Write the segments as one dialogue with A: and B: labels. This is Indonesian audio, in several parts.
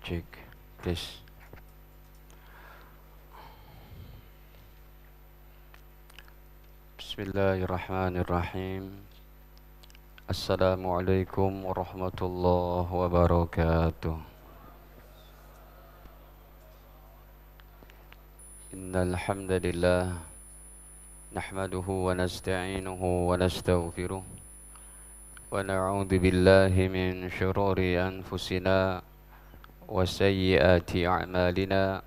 A: Cek, tes. Bismillahirrahmanirrahim. Assalamualaikum warahmatullahi wabarakatuh. Innal hamdalillah nahmaduhu wa nasta'inuhu wa nastaghfiruh wa na'udzu billahi min shururi anfusina wa sayyiati a'malina.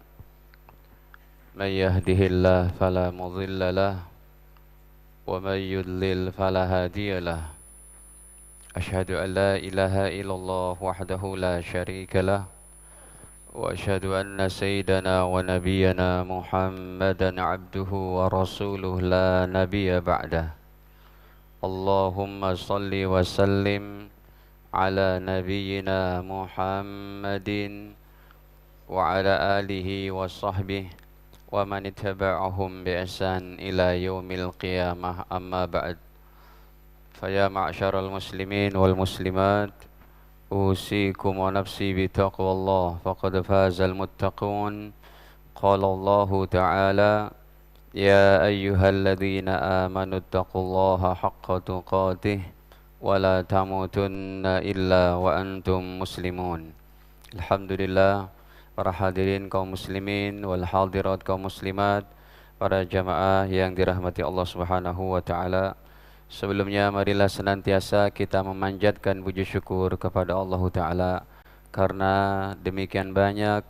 A: May yahdihillahu fala mudilla lahu wa may yudlil fala hadiya lahu. Asyhadu an la ilaha illallah wahdahu la syarika lah wa asyhadu anna sayyidana wa nabiyyana Muhammadan abduhu wa rasuluh la nabiyya ba'dah. Allahumma salli wa sallim ala nabiyyina Muhammadin wa ala alihi wa sahbihi wa man ittaba'ahum bi ihsan ila yaumil qiyamah, amma ba'd. Faya ma'syaral muslimin wal muslimat, usikum wa nafsi bi taqwallah faqad fazal muttaqun. Qala Allahu ta'ala, ya ayyuhalladzina amanu taqullaha haqqa tuqatih wa la tamutunna illa wa antum muslimun. Alhamdulillah, para hadirin kaum muslimin wal hadirat kaum muslimat, para jamaah yang dirahmati Allah Subhanahu wa taala. Sebelumnya marilah senantiasa kita memanjatkan puji syukur kepada Allah Ta'ala, karena demikian banyak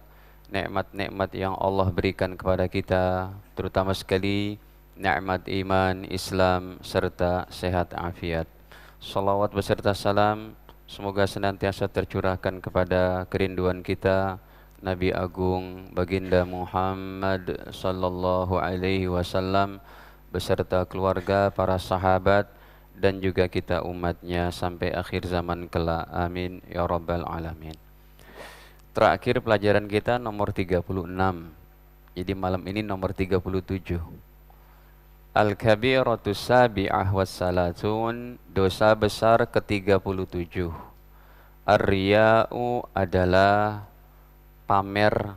A: nikmat-nikmat yang Allah berikan kepada kita, terutama sekali nikmat iman, Islam, serta sehat afiat. Salawat beserta salam semoga senantiasa tercurahkan kepada kerinduan kita Nabi Agung Baginda Muhammad sallallahu alaihi wasallam beserta keluarga, para sahabat, dan juga kita umatnya sampai akhir zaman kelak. Amin ya rabbal alamin. Terakhir pelajaran kita nomor 36. Jadi malam ini nomor 37. Al-kabiratu sabi'ah wassalatun, dosa besar ke-37. Ar-riya'u adalah pamer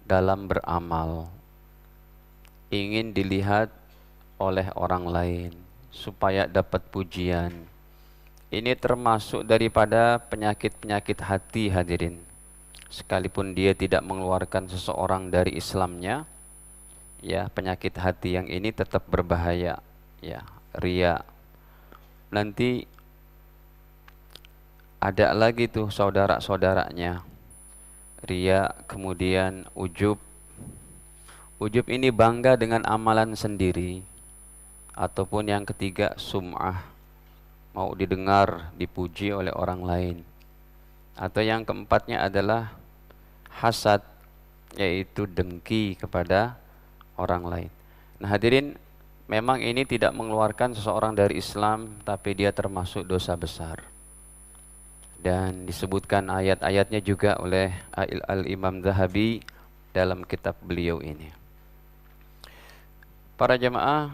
A: dalam beramal, ingin dilihat oleh orang lain supaya dapat pujian. Ini termasuk daripada penyakit-penyakit hati, hadirin. Sekalipun dia tidak mengeluarkan seseorang dari Islamnya, ya, penyakit hati yang ini tetap berbahaya, ya, riya. Nanti ada lagi tuh saudara-saudaranya, riya, kemudian ujub. Ujub ini bangga dengan amalan sendiri. Ataupun yang ketiga, sum'ah, mau didengar, dipuji oleh orang lain. Atau yang keempatnya adalah hasad, yaitu dengki kepada orang lain. Nah hadirin, memang ini tidak mengeluarkan seseorang dari Islam, tapi dia termasuk dosa besar. Dan disebutkan ayat-ayatnya juga oleh Al-Imam Zahabi dalam kitab beliau ini. Para jamaah,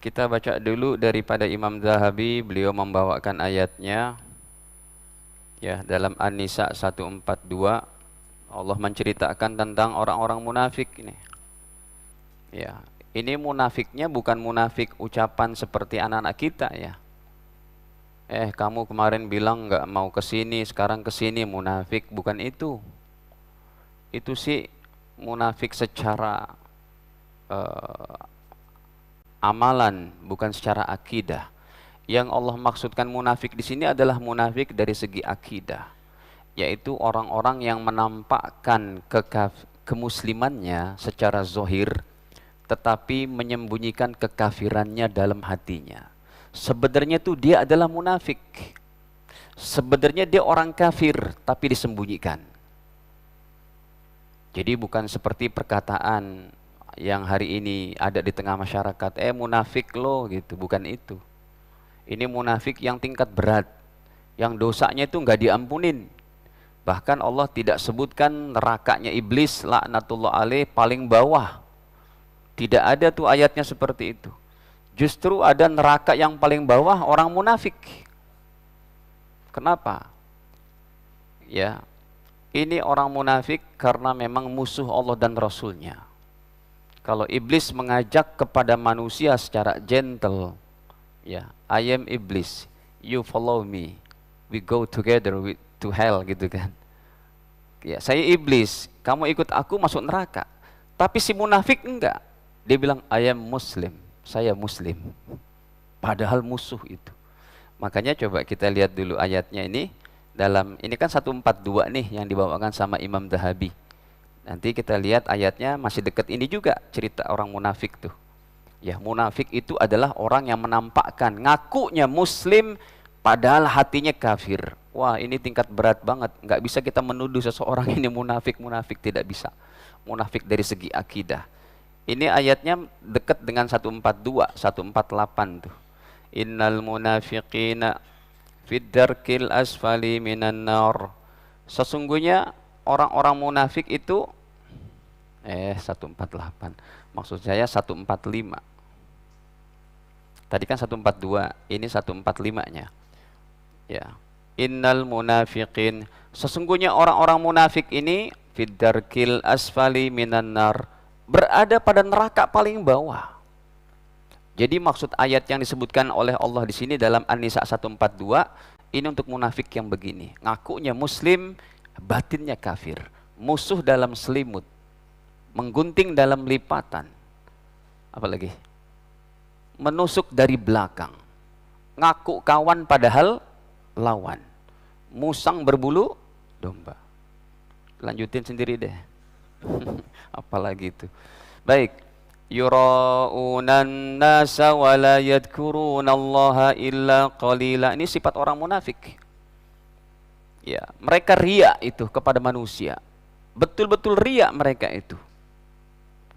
A: kita baca dulu daripada Imam Zahabi. Beliau membawakan ayatnya, ya, dalam An-Nisa 142. Allah menceritakan tentang orang-orang munafik ini. Ya, ini munafiknya bukan munafik ucapan seperti anak-anak kita, ya. Kamu kemarin bilang nggak mau kesini, sekarang kesini, munafik. Bukan itu. Itu sih munafik secara amalan, bukan secara akidah. Yang Allah maksudkan munafik di sini adalah munafik dari segi akidah, yaitu orang-orang yang menampakkan kemuslimannya secara zohir, tetapi menyembunyikan kekafirannya dalam hatinya. Sebenarnya tuh dia adalah munafik. Sebenarnya dia orang kafir, tapi disembunyikan. Jadi bukan seperti perkataan yang hari ini ada di tengah masyarakat, munafik lo gitu, bukan itu. Ini munafik yang tingkat berat, yang dosanya itu nggak diampunin. Bahkan Allah tidak sebutkan nerakanya iblis, laknatullah alaih, paling bawah. Tidak ada tuh ayatnya seperti itu. Justru ada neraka yang paling bawah orang munafik. Kenapa? Ya, Ini orang munafik karena memang musuh Allah dan Rasulnya. Kalau iblis mengajak kepada manusia secara gentle, ya, I am iblis, you follow me, we go together to hell, gitu kan. Ya, saya iblis, kamu ikut aku masuk neraka. Tapi si munafik enggak. Dia bilang, I am Muslim, saya Muslim. Padahal musuh itu. Makanya coba kita lihat dulu ayatnya ini. Ini kan 142 nih yang dibawakan sama Imam Dhahabi. Nanti kita lihat ayatnya masih dekat ini juga, cerita orang munafik tuh. Ya, munafik itu adalah orang yang menampakkan ngakunya Muslim padahal hatinya kafir. Wah, ini tingkat berat banget. Nggak bisa kita menuduh seseorang ini munafik, tidak bisa. Munafik dari segi akidah. Ini ayatnya dekat dengan 142, 148 tuh. Innal munafiqina fid darkil asfali minan nar. Sesungguhnya orang-orang munafik itu 148. Maksud saya 145. Tadi kan 142, ini 145-nya. Ya. Innal munafiqin, sesungguhnya orang-orang munafik ini fid darkil asfali minan nar, berada pada neraka paling bawah. Jadi maksud ayat yang disebutkan oleh Allah di sini dalam An-Nisa 142 ini untuk munafik yang begini, ngakunya Muslim, batinnya kafir, musuh dalam selimut, menggunting dalam lipatan, apalagi menusuk dari belakang, ngaku kawan padahal lawan, musang berbulu domba. Lanjutin sendiri deh. Apalagi itu. Baik. Yura'unan nasa wa la yadhkurunallaha illa qalila. Ini sifat orang munafik. Ya, mereka riya itu kepada manusia. Betul-betul riya mereka itu.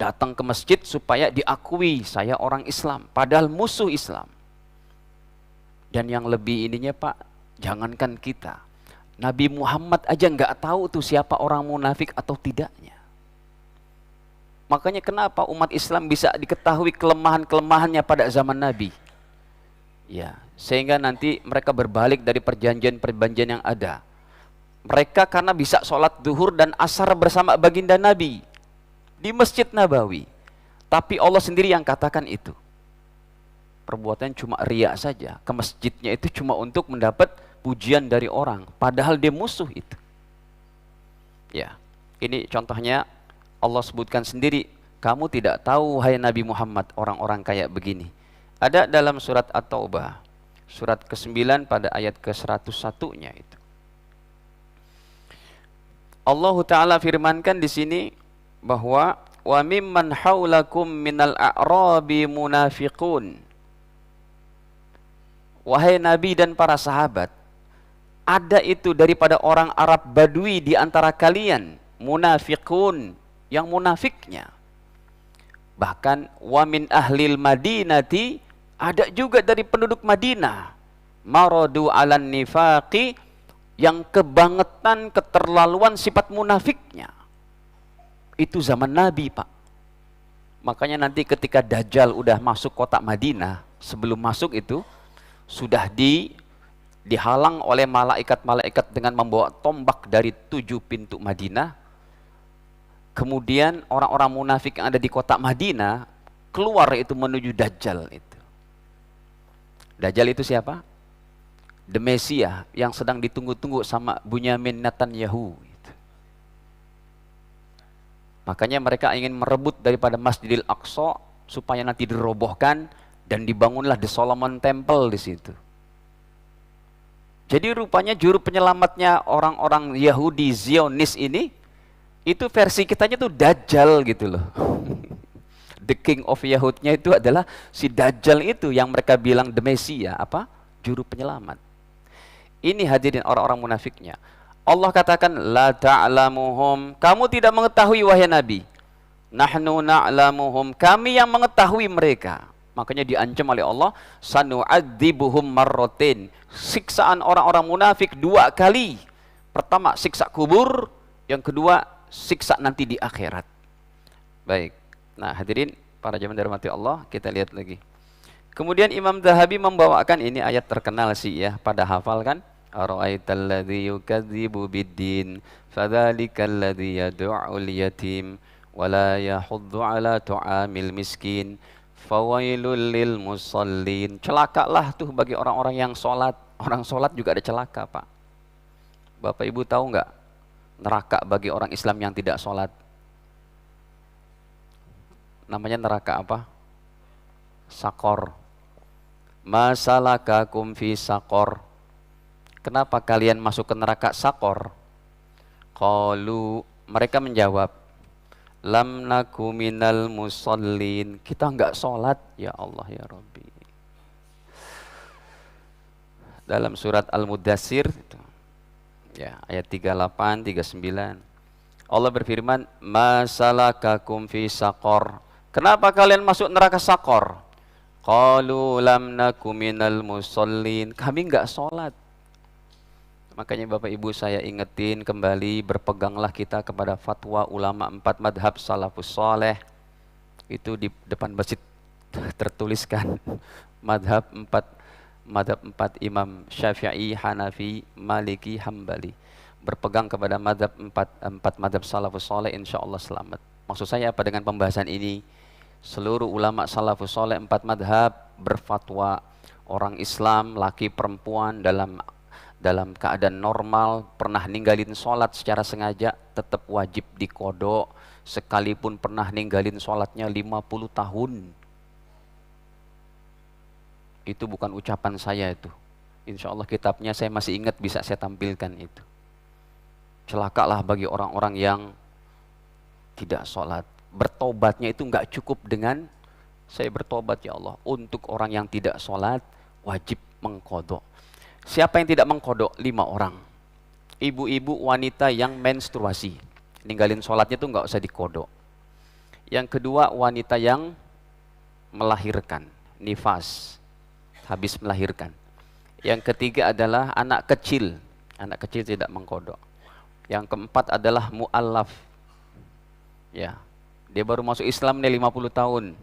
A: Datang ke masjid supaya diakui saya orang Islam, padahal musuh Islam. Dan yang lebih ininya Pak, jangankan kita, Nabi Muhammad aja nggak tahu tuh siapa orang munafik atau tidaknya. Makanya kenapa umat Islam bisa diketahui kelemahan-kelemahannya pada zaman Nabi? Ya, sehingga nanti mereka berbalik dari perjanjian-perjanjian yang ada. Mereka karena bisa sholat duhur dan asar bersama baginda Nabi di Masjid Nabawi. Tapi Allah sendiri yang katakan itu. Perbuatan cuma riya saja. Ke masjidnya itu cuma untuk mendapat pujian dari orang. Padahal dia musuh itu. Ya, ini contohnya. Allah sebutkan sendiri, kamu tidak tahu hai Nabi Muhammad orang-orang kayak begini. Ada dalam surat At-Taubah, surat ke-9 pada ayat ke-101-nya itu. Allah Ta'ala firmankan di sini bahwa wa mimman haulakum minal a'rabi munafiqun. Wahai Nabi dan para sahabat, ada itu daripada orang Arab Badui di antara kalian, munafiqun, yang munafiknya. Bahkan wa min ahlil madinati, ada juga dari penduduk Madinah, maradu alan nifaqi, yang kebangetan, keterlaluan sifat munafiknya. Itu zaman Nabi Pak. Makanya nanti ketika Dajjal udah masuk kota Madinah, sebelum masuk itu sudah dihalang oleh malaikat-malaikat dengan membawa tombak dari 7 pintu Madinah. Kemudian orang-orang munafik yang ada di kota Madinah keluar itu menuju Dajjal itu. Dajjal itu siapa? The Messiah yang sedang ditunggu-tunggu sama Bunyamin Netanyahu itu. Makanya mereka ingin merebut daripada Masjidil Aqsa supaya nanti dirobohkan dan dibangunlah The Solomon Temple di situ. Jadi rupanya juru penyelamatnya orang-orang Yahudi Zionis ini, itu versi kitanya tuh Dajjal gitu loh. The King of Yahudnya itu adalah si Dajjal itu yang mereka bilang the Messiah, apa? Juru penyelamat. Ini hadirin orang-orang munafiknya. Allah katakan la ta'lamuhum, kamu tidak mengetahui wahai Nabi. Nahnu na'lamuhum, kami yang mengetahui mereka. Makanya diancam oleh Allah, sanu'adzibuhum marratain. Siksaan orang-orang munafik 2 kali. Pertama siksa kubur, yang kedua siksa nanti di akhirat. Baik. Nah, hadirin para jamaah dirahmati Allah, kita lihat lagi. Kemudian Imam Dhahabi membawakan ini ayat terkenal sih ya, pada hafal kan? ara'aital ladzi yukadzibu biddin fadzalikal ladzi yad'ul yatim wa la yahuddu ala tu'amil miskin fawailul lil musallin. Celakalah tuh bagi orang-orang yang sholat. Orang sholat juga ada celaka, Pak. Bapak Ibu tahu nggak neraka bagi orang Islam yang tidak sholat? Namanya neraka apa? Sakor. Masalakakum fi sakor. Kenapa kalian masuk ke neraka sakor? Qalu, mereka menjawab, lam naku minal musallin. Kita enggak sholat, ya Allah ya Rabbi. Dalam surat Al-Mudassir ya, ayat 38, 39. Allah berfirman, masalakakum fi sakor. Kenapa kalian masuk neraka sakor? Qalu lam naku minal musallin. Kami enggak sholat. Makanya Bapak Ibu saya ingetin kembali, berpeganglah kita kepada fatwa ulama 4 madhab salafus soleh. Itu di depan masjid tertuliskan madhab 4 Imam Syafi'i, Hanafi, Maliki, Hambali. Berpegang kepada madhab 4 madhab salafus soleh, insya Allah selamat. Maksud saya apa dengan pembahasan ini? Seluruh ulama salafus soleh 4 madhab berfatwa orang Islam, laki perempuan dalam keadaan normal, pernah ninggalin sholat secara sengaja, tetap wajib dikodok, sekalipun pernah ninggalin sholatnya 50 tahun. Itu bukan ucapan saya itu. Insya Allah kitabnya saya masih ingat, bisa saya tampilkan itu. Celakalah bagi orang-orang yang tidak sholat. Bertobatnya itu nggak cukup dengan saya bertobat ya Allah. Untuk orang yang tidak sholat, wajib mengkodok. Siapa yang tidak mengkodok? 5 orang. Ibu-ibu wanita yang menstruasi, ninggalin sholatnya itu nggak usah dikodok. Yang kedua, wanita yang melahirkan, nifas, habis melahirkan. Yang ketiga adalah anak kecil tidak mengkodok. Yang keempat adalah mu'allaf, ya, dia baru masuk Islam nih 50 tahun,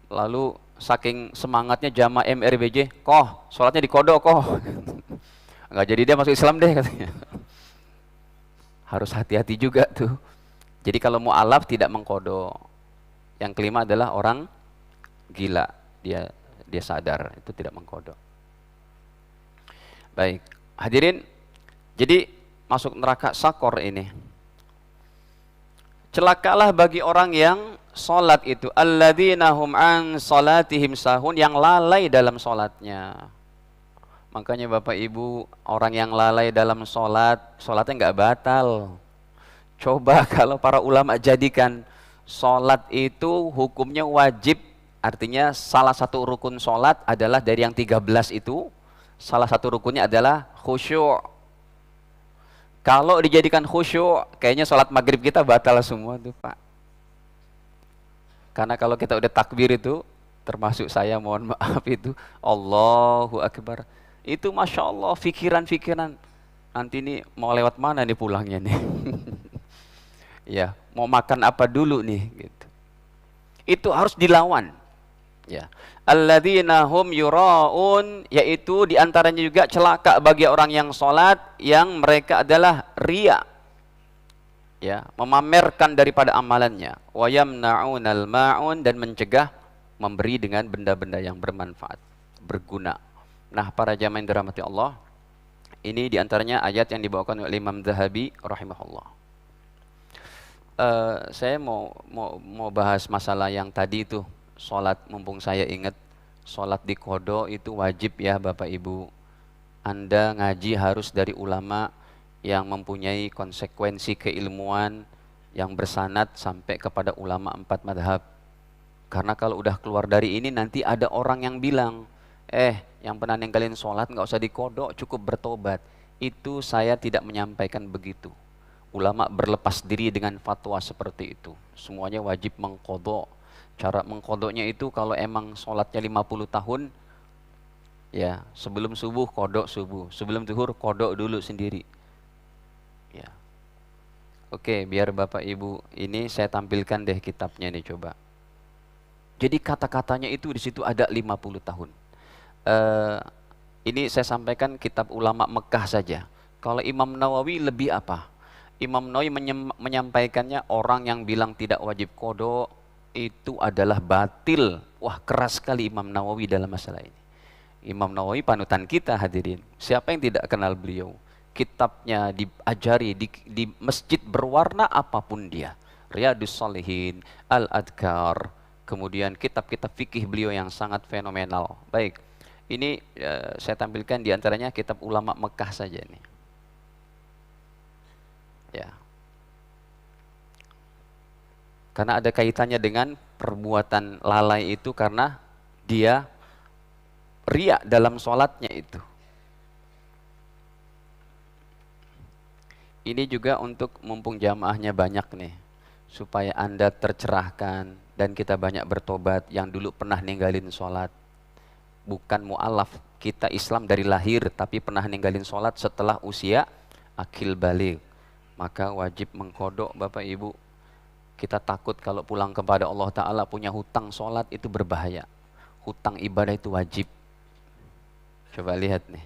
A: lalu saking semangatnya jamaah MRBJ, koh sholatnya dikodok koh. Nggak jadi dia masuk Islam deh katanya. Harus hati-hati juga tuh. Jadi kalau mu'alaf tidak mengkodok. Yang kelima adalah orang gila, dia sadar, itu tidak mengkodok. Baik, hadirin, jadi masuk neraka sakor ini. Celakalah bagi orang yang sholat itu, alladzina hum an salatihim sahun, yang lalai dalam sholatnya. Makanya Bapak Ibu, orang yang lalai dalam sholatnya nggak batal. Coba kalau para ulama jadikan sholat itu hukumnya wajib, artinya salah satu rukun sholat adalah dari yang 13 itu, salah satu rukunnya adalah khusyuk. Kalau dijadikan khusyuk, kayaknya sholat maghrib kita batal semua tuh Pak. Karena kalau kita udah takbir itu, termasuk saya mohon maaf itu, Allahu Akbar, itu Masya Allah pikiran-pikiran, nanti nih mau lewat mana nih pulangnya nih. Ya, mau makan apa dulu nih gitu. Itu harus dilawan. Ya, alladzina hum yuraun, yaitu diantaranya juga celaka bagi orang yang sholat yang mereka adalah riya, ya, memamerkan daripada amalannya. Wa yamna'unal ma'un, dan mencegah memberi dengan benda-benda yang bermanfaat, berguna. Nah, para jamaah yang dirahmati Allah, ini diantaranya ayat yang dibawakan oleh Imam Zahabi rahimahullah. Saya mau bahas masalah yang tadi itu, sholat, mumpung saya ingat, sholat di qada itu wajib ya Bapak Ibu. Anda ngaji harus dari ulama yang mempunyai konsekuensi keilmuan yang bersanad sampai kepada ulama 4 madhab. Karena kalau udah keluar dari ini nanti ada orang yang bilang, yang pernah ninggalin sholat nggak usah dikodok, cukup bertobat. Itu saya tidak menyampaikan begitu. Ulama berlepas diri dengan fatwa seperti itu. Semuanya wajib mengkodok. Cara mengkodoknya itu kalau emang sholatnya 50 tahun, ya sebelum subuh kodok subuh, sebelum zuhur kodok dulu sendiri. Ya. Oke, biar Bapak Ibu ini saya tampilkan deh kitabnya nih coba. Jadi kata-katanya itu di situ ada 50 tahun. Ini saya sampaikan kitab ulama Mekah saja. Kalau Imam Nawawi lebih apa? Imam Nawawi menyampaikannya orang yang bilang tidak wajib qada itu adalah batil. Wah, keras sekali Imam Nawawi dalam masalah ini. Imam Nawawi panutan kita hadirin. Siapa yang tidak kenal beliau? Kitabnya diajari di masjid berwarna apapun dia. Riyadus Shalihin, Al-Adhkar, kemudian kitab-kitab fikih beliau yang sangat fenomenal. Baik, ini saya tampilkan diantaranya kitab ulama Mekah saja nih. Ya. Karena ada kaitannya dengan perbuatan lalai itu karena dia riya dalam sholatnya itu. Ini juga untuk mumpung jamaahnya banyak nih, supaya Anda tercerahkan dan kita banyak bertobat yang dulu pernah ninggalin sholat. Bukan mu'alaf, kita Islam dari lahir tapi pernah ninggalin sholat setelah usia akil baligh. Maka wajib mengkodok Bapak Ibu. Kita takut kalau pulang kepada Allah Ta'ala punya hutang sholat itu berbahaya. Hutang ibadah itu wajib. Coba lihat nih.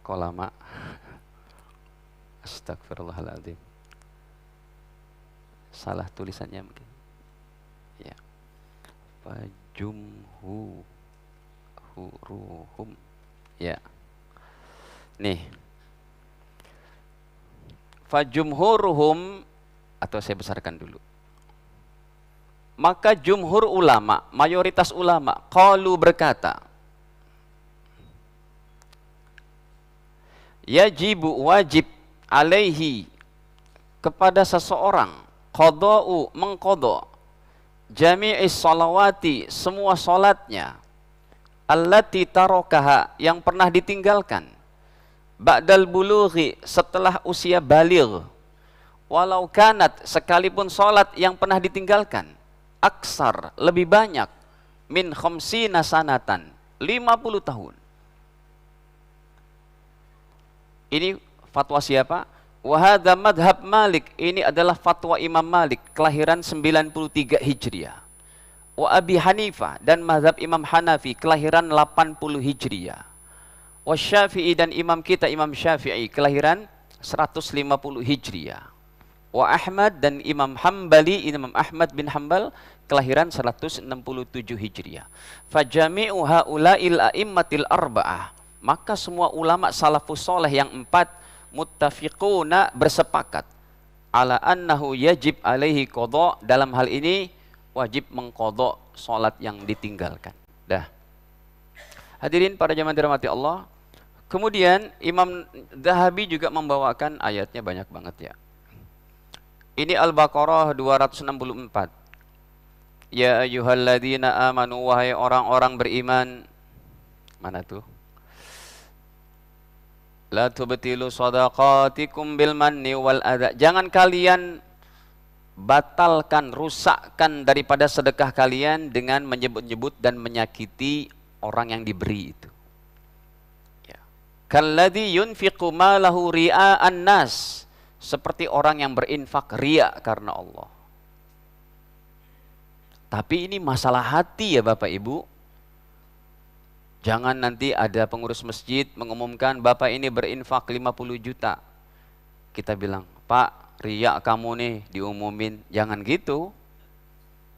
A: Kok lama? Astagfirullahaladzim. Salah tulisannya mungkin. Ya. Fajumhuruhum. Ya. Nih. Fajumhuruhum, atau saya besarkan dulu. Maka jumhur ulama, mayoritas ulama, qalu berkata, yajibu wajib alaihi kepada seseorang qada'u mengqada' jami'is salawati semua salatnya allati tarakaha yang pernah ditinggalkan ba'dal bulughi setelah usia baligh walau kanat sekalipun salat yang pernah ditinggalkan aksar lebih banyak min khamsina sanatan 50 tahun. Ini fatwa siapa? Wahada madhab Malik. Ini adalah fatwa Imam Malik, kelahiran 93 Hijriah. Wa Abi Hanifah dan madhab Imam Hanafi, kelahiran 80 Hijriah. Wa Syafi'i dan imam kita Imam Syafi'i, kelahiran 150 Hijriah. Wa Ahmad dan Imam Hambali, Imam Ahmad bin Hambal, kelahiran 167 Hijriah. Fajami'u haula'il a'immatil arba'ah. Maka semua ulama salafus soleh yang 4 muttafiquna bersepakat ala annahu yajib alaihi qada, dalam hal ini wajib mengqada salat yang ditinggalkan. Dah. Hadirin para jamaah dirahmati Allah. Kemudian Imam Dzahabi juga membawakan ayatnya banyak banget ya. Ini Al-Baqarah 264. Ya ayyuhalladzina amanu, wahai orang-orang beriman. Mana tuh? La tubtilu shadaqatikum bil manni wal adha. Jangan kalian batalkan, rusakkan daripada sedekah kalian dengan menyebut-nyebut dan menyakiti orang yang diberi itu. Ya. Kalladzi yunfiqu malahu ria'an nas. Seperti orang yang berinfak riya karena Allah. Tapi ini masalah hati ya Bapak Ibu. Jangan nanti ada pengurus masjid mengumumkan Bapak ini berinfak 50 juta. Kita bilang, Pak, riya kamu nih diumumin. Jangan gitu.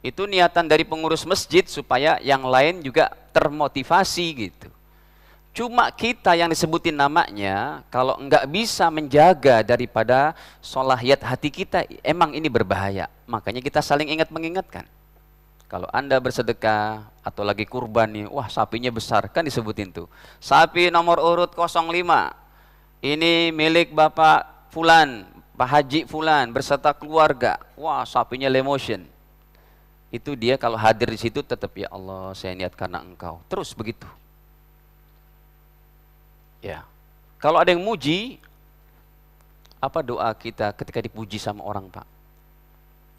A: Itu niatan dari pengurus masjid supaya yang lain juga termotivasi gitu. Cuma kita yang disebutin namanya, kalau enggak bisa menjaga daripada solahiyat hati kita, emang ini berbahaya. Makanya kita saling ingat mengingatkan. Kalau Anda bersedekah atau lagi kurban nih, wah sapinya besar, kan disebutin tuh. Sapi nomor urut 05, ini milik Bapak Fulan, Pak Haji Fulan, berserta keluarga. Wah sapinya lemotion. Itu dia kalau hadir di situ tetap, ya Allah saya niat karena Engkau. Terus begitu. Ya. Kalau ada yang muji, apa doa kita ketika dipuji sama orang Pak?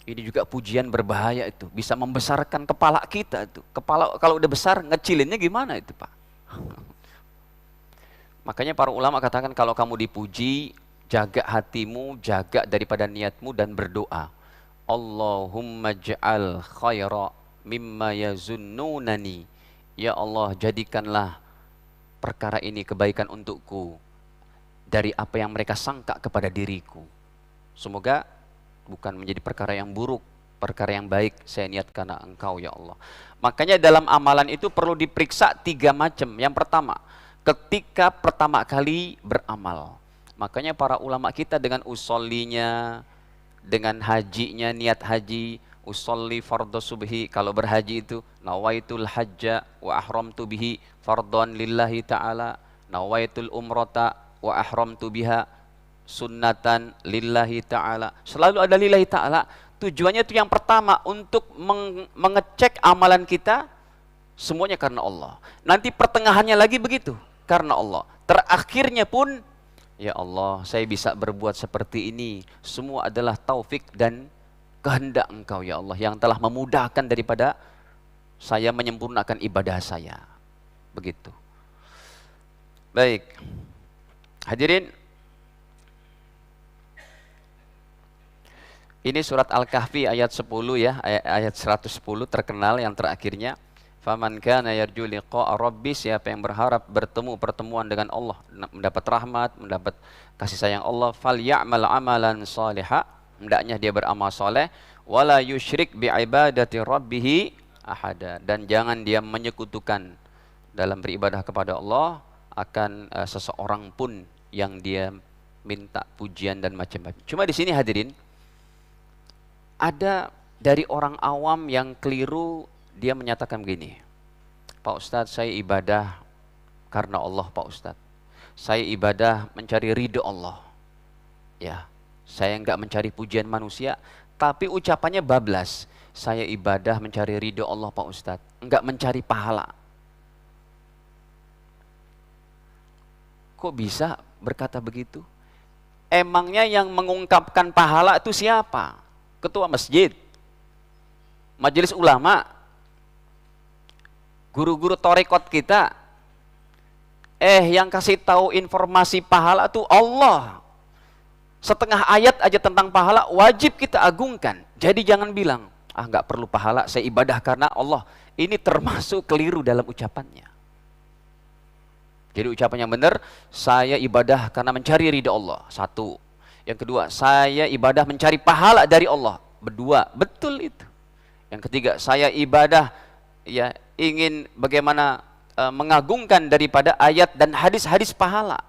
A: Ini juga pujian berbahaya itu, bisa membesarkan kepala kita itu. Kepala kalau udah besar, ngecilinnya gimana itu Pak? Makanya para ulama katakan kalau kamu dipuji, jaga hatimu, jaga daripada niatmu dan berdoa. Allahumma ja'al khaira mimma yazunnunani. Ya Allah, jadikanlah perkara ini kebaikan untukku dari apa yang mereka sangka kepada diriku. Semoga bukan menjadi perkara yang buruk, perkara yang baik saya niat karena Engkau ya Allah. Makanya dalam amalan itu perlu diperiksa 3 macam. Yang pertama, ketika pertama kali beramal. Makanya para ulama kita dengan usollinya, dengan hajinya, niat haji, usolli fardhu subhi, kalau berhaji itu nawaitul hajja wa ahramtu bihi fardhon lillahi ta'ala, nawaitul umrata wa ahramtu biha sunnatan lillahi ta'ala. Selalu ada lillahi ta'ala. Tujuannya itu yang pertama untuk mengecek amalan kita semuanya karena Allah. Nanti pertengahannya lagi begitu, karena Allah. Terakhirnya pun ya Allah, saya bisa berbuat seperti ini semua adalah taufik dan kehendak Engkau ya Allah yang telah memudahkan daripada saya menyempurnakan ibadah saya. Begitu. Baik. Hadirin, ini surat Al-Kahfi ayat 10 ya, ayat 110 terkenal yang terakhirnya. Faman kana yarju liqa'a rabbi, siapa yang berharap bertemu pertemuan dengan Allah, mendapat rahmat, mendapat kasih sayang Allah, falyamal amalan salihah, hendaknya dia beramal soleh, wala yusyrik bi ibadati rabbih ahada, dan jangan dia menyekutukan dalam beribadah kepada Allah akan seseorang pun yang dia minta pujian dan macam-macam. Cuma di sini hadirin, ada dari orang awam yang keliru. Dia menyatakan begini, Pak Ustadz, saya ibadah karena Allah Pak Ustadz. Saya ibadah mencari ridho Allah. Ya, saya enggak mencari pujian manusia, tapi ucapannya bablas. Saya ibadah mencari ridho Allah Pak Ustadz, enggak mencari pahala. Kok bisa berkata begitu? Emangnya yang mengungkapkan pahala itu siapa? Ketua masjid, majelis ulama, guru-guru torekot kita. Yang kasih tahu informasi pahala itu Allah. Setengah ayat aja tentang pahala wajib kita agungkan. Jadi jangan bilang, nggak perlu pahala, saya ibadah karena Allah. Ini termasuk keliru dalam ucapannya. Jadi ucapan yang benar, saya ibadah karena mencari ridha Allah. 1. Yang kedua, saya ibadah mencari pahala dari Allah. 2. Betul itu. Yang ketiga, saya ibadah ya ingin bagaimana mengagungkan daripada ayat dan hadis-hadis pahala.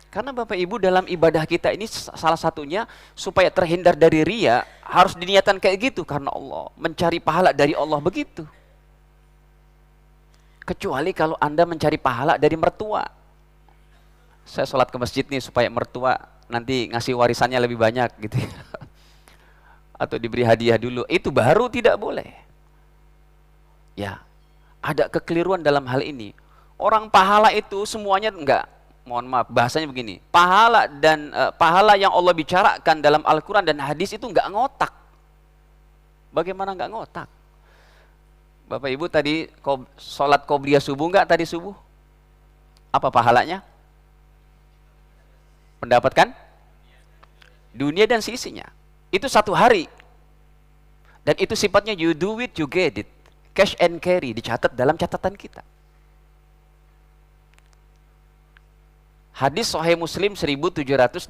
A: Karena Bapak Ibu, dalam ibadah kita ini salah satunya supaya terhindar dari riya, harus diniatkan kayak gitu karena Allah, mencari pahala dari Allah, begitu. Kecuali kalau Anda mencari pahala dari mertua. Saya sholat ke masjid nih supaya mertua nanti ngasih warisannya lebih banyak gitu ya. Atau diberi hadiah dulu, itu baru tidak boleh. Ya, ada kekeliruan dalam hal ini. Orang pahala itu semuanya enggak, mohon maaf bahasanya begini, pahala dan pahala yang Allah bicarakan dalam Al-Quran dan hadis itu enggak ngotak. Bagaimana enggak ngotak? Bapak Ibu tadi sholat qobliyah subuh enggak tadi subuh? Apa pahalanya? Mendapatkan dunia dan seisinya. Itu 1 hari. Dan itu sifatnya you do it, you get it. Cash and carry, dicatat dalam catatan kita. Hadis Sahih Muslim 1721.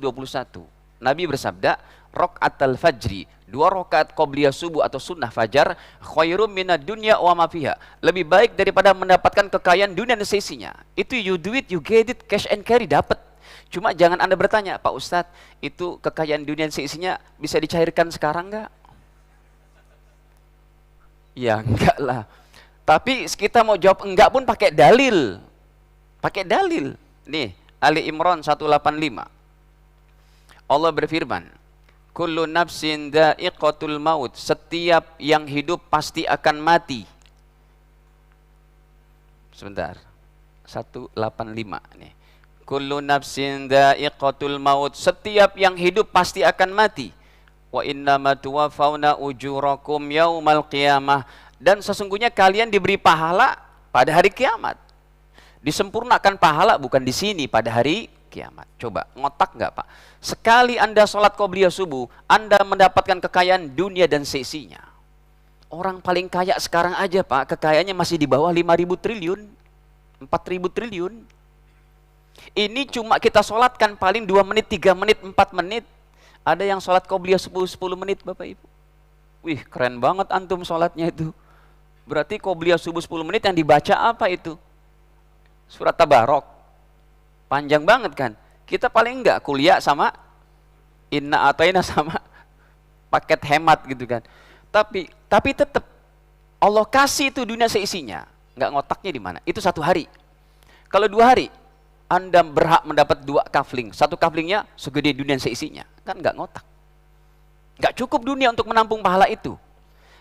A: Nabi bersabda, raqatul fajri, 2 rakaat qobliyah subuh atau sunnah fajar, khairum minad dunya wa ma fiha, lebih baik daripada mendapatkan kekayaan dunia dan seisinya. Itu you do it, you get it, cash and carry, dapat. Cuma jangan Anda bertanya, Pak Ustadz, itu kekayaan dunia dan seisinya bisa dicairkan sekarang enggak? Ya enggak lah. Tapi kita mau jawab enggak pun pakai dalil. Pakai dalil. Nih, Ali Imran 185. Allah berfirman, kullu nafsin dha'iqatul maut, setiap yang hidup pasti akan mati. Sebentar. 185 nih. Kullu nafsin dha'iqatul maut, setiap yang hidup pasti akan mati. Wa innama tuwaffawna ujurakum yaumal qiyamah, dan sesungguhnya kalian diberi pahala pada hari kiamat. Disempurnakan pahala bukan di sini, pada hari kiamat. Coba ngotak nggak Pak? Sekali Anda sholat qobliyah subuh, Anda mendapatkan kekayaan dunia dan seisinya. Orang paling kaya sekarang aja Pak, kekayaannya masih di bawah 5.000 triliun, 4.000 triliun. Ini cuma kita sholatkan paling 2 menit, 3 menit, 4 menit. Ada yang sholat qobliyah 10 menit Bapak Ibu. Wih, keren banget antum sholatnya itu. Berarti qobliyah subuh 10 menit yang dibaca apa itu? Surat Tabarok. Panjang banget kan? Kita paling enggak kuliah sama Inna Atayna sama paket hemat gitu kan. Tapi tetap Allah kasih itu dunia seisinya. Enggak ngotaknya di mana? Itu 1 hari. Kalau 2 hari, Anda berhak mendapat 2 kafling. 1 kaflingnya segede dunia seisinya. Kan enggak ngotak. Enggak cukup dunia untuk menampung pahala itu.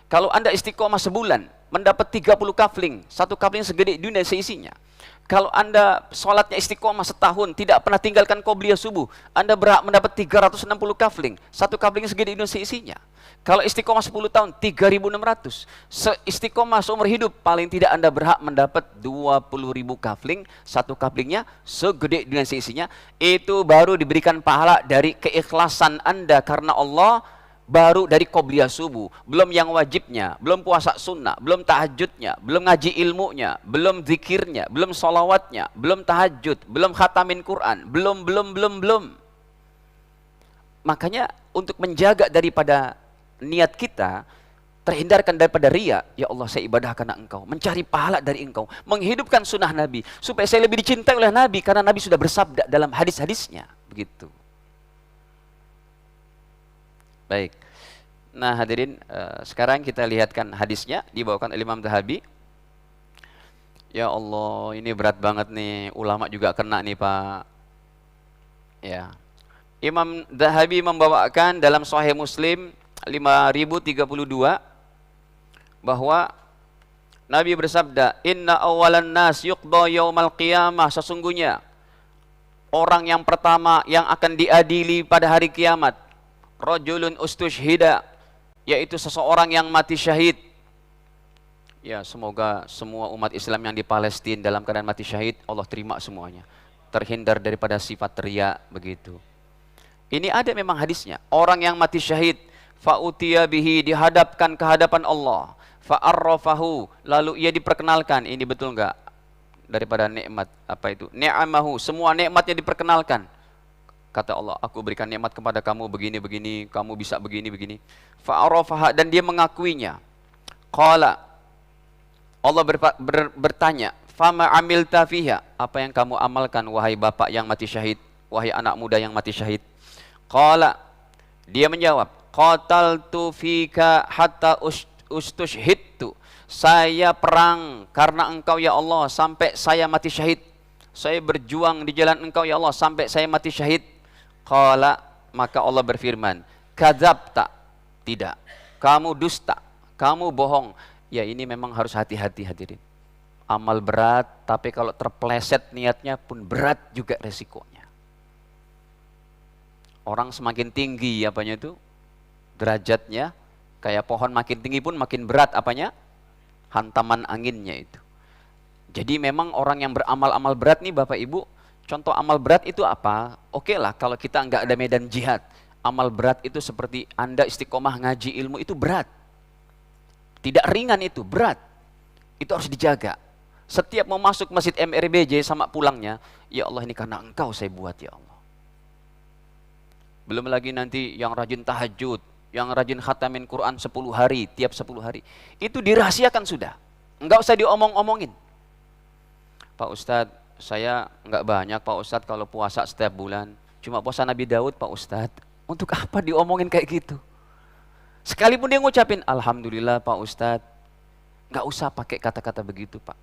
A: Kalau Anda istiqomah sebulan, mendapat 30 kafling, 1 kafling segede dunia seisinya. Kalau Anda sholatnya istiqomah setahun, tidak pernah tinggalkan qobliyah subuh, Anda berhak mendapat 360 kafling, 1 kafling segede dunia seisinya. Kalau istiqomah 10 tahun, 3.600. Istiqomah seumur hidup, paling tidak Anda berhak mendapat 20.000 kafling, 1 kaflingnya segede dunia seisinya. Itu baru diberikan pahala dari keikhlasan Anda karena Allah, baru dari qobliyah subuh, belum yang wajibnya, belum puasa sunnah, belum tahajudnya, belum ngaji ilmunya, belum zikirnya, belum sholawatnya, belum tahajud, belum khatamin Quran, belum. Makanya untuk menjaga daripada niat kita, terhindarkan daripada riya, ya Allah saya ibadah karena Engkau, mencari pahala dari Engkau, menghidupkan sunnah Nabi, supaya saya lebih dicintai oleh Nabi, karena Nabi sudah bersabda dalam hadis-hadisnya, begitu. Baik. Nah hadirin, sekarang kita lihatkan hadisnya dibawakan oleh Imam Dhahabi. Ya Allah, ini berat banget nih, ulama juga kena nih Pak. Ya. Imam Dhahabi membawakan dalam Sahih Muslim 5032 bahwa Nabi bersabda, "Inna awalan nas yuqda yaumal qiyamah." Sesungguhnya orang yang pertama yang akan diadili pada hari kiamat, rajulun ustushhida, yaitu seseorang yang mati syahid. Ya, semoga semua umat Islam yang di Palestina dalam keadaan mati syahid, Allah terima semuanya. Terhindar daripada sifat riya, begitu. Ini ada memang hadisnya. Orang yang mati syahid, fa'utiya bihi, dihadapkan ke hadapan Allah. Fa'arrafahu, lalu ia diperkenalkan. Ini betul enggak? Daripada nikmat, apa itu? Ni'amahu, semua nikmatnya diperkenalkan. Kata Allah, aku berikan nikmat kepada kamu begini-begini, kamu bisa begini-begini. Fa'arafaha, dan dia mengakuinya. Qala, Allah bertanya, fama amilta fiha, apa yang kamu amalkan wahai bapak yang mati syahid, wahai anak muda yang mati syahid. Qala, dia menjawab, qataltu fika hatta ustushhidtu, saya perang karena engkau ya Allah sampai saya mati syahid. Saya berjuang di jalan engkau ya Allah sampai saya mati syahid. Qala, maka Allah berfirman, kadzabta, tidak, kamu dusta, kamu bohong. Ya ini memang harus hati-hati hadirin. Amal berat, tapi kalau terpleset niatnya pun berat juga resikonya. Orang semakin tinggi apanya itu derajatnya, kayak pohon makin tinggi pun makin berat apanya, hantaman anginnya itu. Jadi memang orang yang beramal-amal berat nih Bapak Ibu, contoh amal berat itu apa? Oke lah kalau kita nggak ada medan jihad. Amal berat itu seperti Anda istiqomah ngaji ilmu, itu berat. Tidak ringan, itu berat. Itu harus dijaga. Setiap mau masuk masjid MRBJ sama pulangnya, ya Allah ini karena engkau saya buat ya Allah. Belum lagi nanti yang rajin tahajud, yang rajin khatamin Quran 10 hari, tiap 10 hari. Itu dirahasiakan sudah. Enggak usah diomong-omongin. Pak Ustadz, saya enggak banyak Pak Ustadz kalau puasa setiap bulan. Cuma puasa Nabi Daud Pak Ustadz. Untuk apa diomongin kayak gitu? Sekalipun dia ngucapin, Alhamdulillah Pak Ustadz. Enggak usah pakai kata-kata begitu Pak.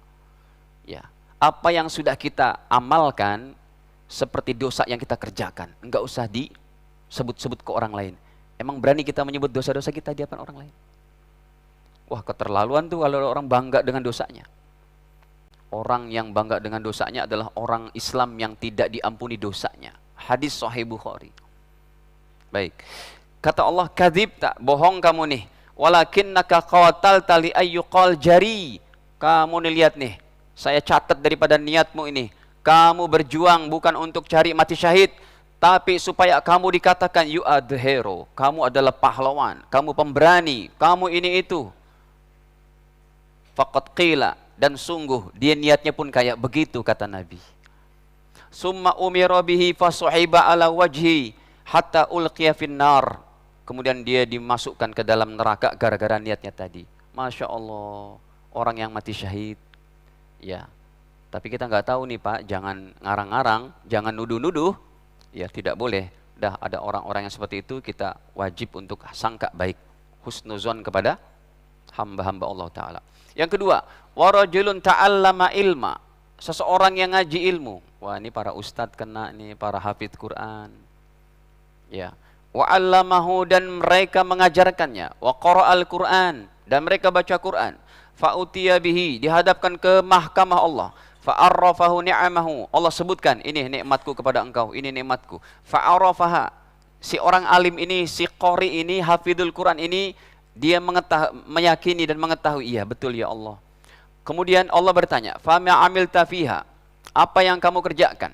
A: Ya, apa yang sudah kita amalkan seperti dosa yang kita kerjakan, enggak usah disebut-sebut ke orang lain. Emang berani kita menyebut dosa-dosa kita di hadapan orang lain? Wah, keterlaluan tuh kalau orang bangga dengan dosanya. Orang yang bangga dengan dosanya adalah orang Islam yang tidak diampuni dosanya. Hadis Sahih Bukhari. Baik. Kata Allah, kadzibta, bohong kamu nih. Walakinnaka qatalta li ayyuqal jari. Kamu nih lihat nih, saya catat daripada niatmu ini. Kamu berjuang bukan untuk cari mati syahid, tapi supaya kamu dikatakan you are the hero. Kamu adalah pahlawan, kamu pemberani, kamu ini itu. faqad qila, dan sungguh dia niatnya pun kayak begitu, kata Nabi. Summa umira bihi fasuhiba ala wajhi hatta ulqiya finnar. Kemudian dia dimasukkan ke dalam neraka gara-gara niatnya tadi. Masya Allah, orang yang mati syahid. Ya, tapi kita nggak tahu nih Pak, jangan ngarang-ngarang, jangan nuduh-nuduh. Ya, tidak boleh. Dah ada orang-orang yang seperti itu, kita wajib untuk sangka baik, husnuzon kepada hamba-hamba Allah Ta'ala. Yang kedua, warajulun ta'allama ilma, seseorang yang ngaji ilmu. Wah, ini para ustadz kena nih, para hafidz Quran. Ya, wa'allamahu, dan mereka mengajarkannya. Wa qara'al Quran, dan mereka baca Quran. Fa'utiya bihi, dihadapkan ke mahkamah Allah. Fa'arrafahu ni'amahu, Allah sebutkan, ini nikmatku kepada engkau, ini nikmatku. Fa'arrafaha, si orang alim ini, si qori ini, hafidul Quran ini, dia meyakini dan mengetahui, iya betul ya Allah. Kemudian Allah bertanya, fama amilta fiha, apa yang kamu kerjakan?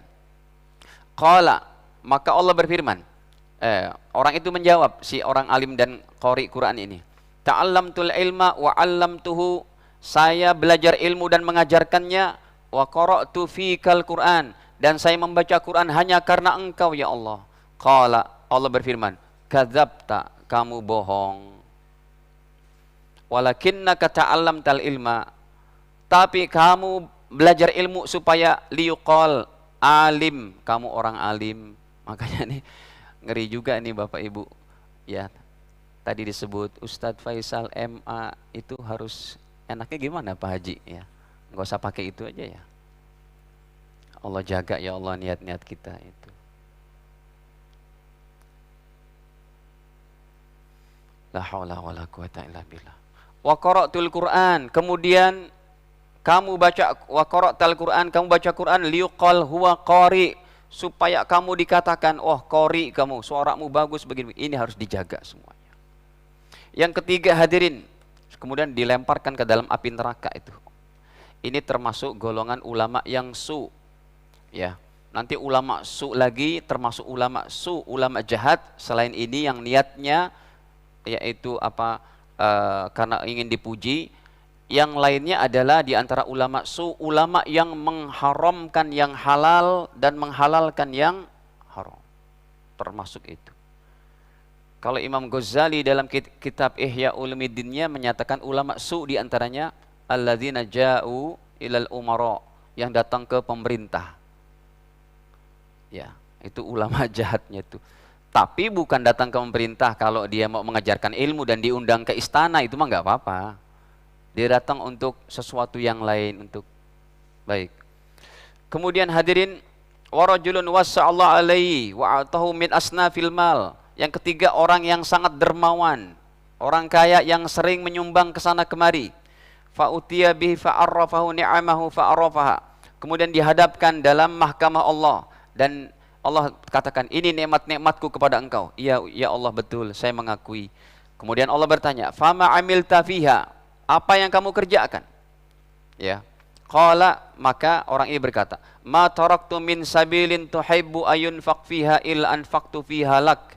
A: Qala, maka Allah berfirman, orang itu menjawab, si orang alim dan qori Quran ini, ta'allamtul ilma wa 'allamtuhu, saya belajar ilmu dan mengajarkannya. Wa qara'tu fikal Quran, dan saya membaca Quran hanya karena engkau ya Allah. Qala, Allah berfirman, kadzabta, kamu bohong. Walakinnaka ta'allamtal ilma, tapi kamu belajar ilmu supaya liuqal alim, kamu orang alim. Makanya nih ngeri juga nih Bapak Ibu. Ya, tadi disebut Ustadz Faisal MA, itu harus enaknya gimana Pak Haji ya? Nggak usah pakai itu aja ya. Allah jaga ya Allah niat-niat kita itu. La haula wala quwata illa billah. Wa qara'tul Qur'an, kemudian kamu baca, wa qara'tal Qur'an, kamu baca Quran, liuqal huwa qari, supaya kamu dikatakan, oh qari kamu, suaramu bagus begini. Ini harus dijaga semuanya. Yang ketiga hadirin, kemudian dilemparkan ke dalam api neraka itu. Ini termasuk golongan ulama yang su. Ya, nanti ulama su lagi, termasuk ulama su, ulama jahat selain ini yang niatnya yaitu apa, karena ingin dipuji. Yang lainnya adalah diantara ulama su, ulama yang mengharamkan yang halal dan menghalalkan yang haram. Termasuk itu. Kalau Imam Ghazali dalam kitab Ihya Ulumuddinnya menyatakan ulama su diantaranya alladzina ja'u ilal umara, yang datang ke pemerintah. Ya, itu ulama jahatnya itu. Tapi bukan datang ke pemerintah kalau dia mau mengajarkan ilmu dan diundang ke istana, itu mah nggak apa-apa. Dia datang untuk sesuatu yang lain, untuk baik. Kemudian hadirin, warajulun wasa'allahu alaihi wa atahu min asnafil mal. Yang ketiga, orang yang sangat dermawan, orang kaya yang sering menyumbang ke sana kemari. Fa'utiya bihi fa'arrafahu ni'amahu fa'arrafaha. Kemudian dihadapkan dalam mahkamah Allah, dan Allah katakan, ini nikmat-nikmatku kepada engkau. Iya ya Allah, betul, saya mengakui. Kemudian Allah bertanya, fama amilta fiha, apa yang kamu kerjakan? Ya. Qala, maka orang ini berkata, ma taraktu min sabilin tuhibbu ayunfaq fiha illa anfaqtu fiha lak.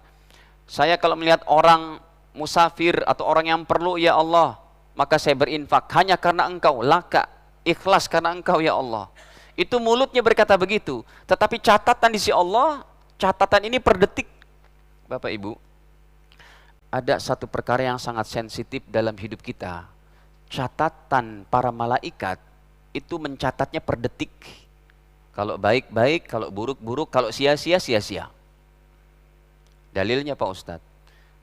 A: Saya kalau melihat orang musafir atau orang yang perlu ya Allah, maka saya berinfak hanya karena engkau, laka, ikhlas karena engkau ya Allah. Itu mulutnya berkata begitu, tetapi catatan di sisi Allah, catatan ini per detik. Bapak Ibu, ada satu perkara yang sangat sensitif dalam hidup kita. Catatan para malaikat itu mencatatnya per detik. Kalau baik, baik, kalau buruk, buruk, kalau sia-sia, sia-sia. Dalilnya Pak Ustadz,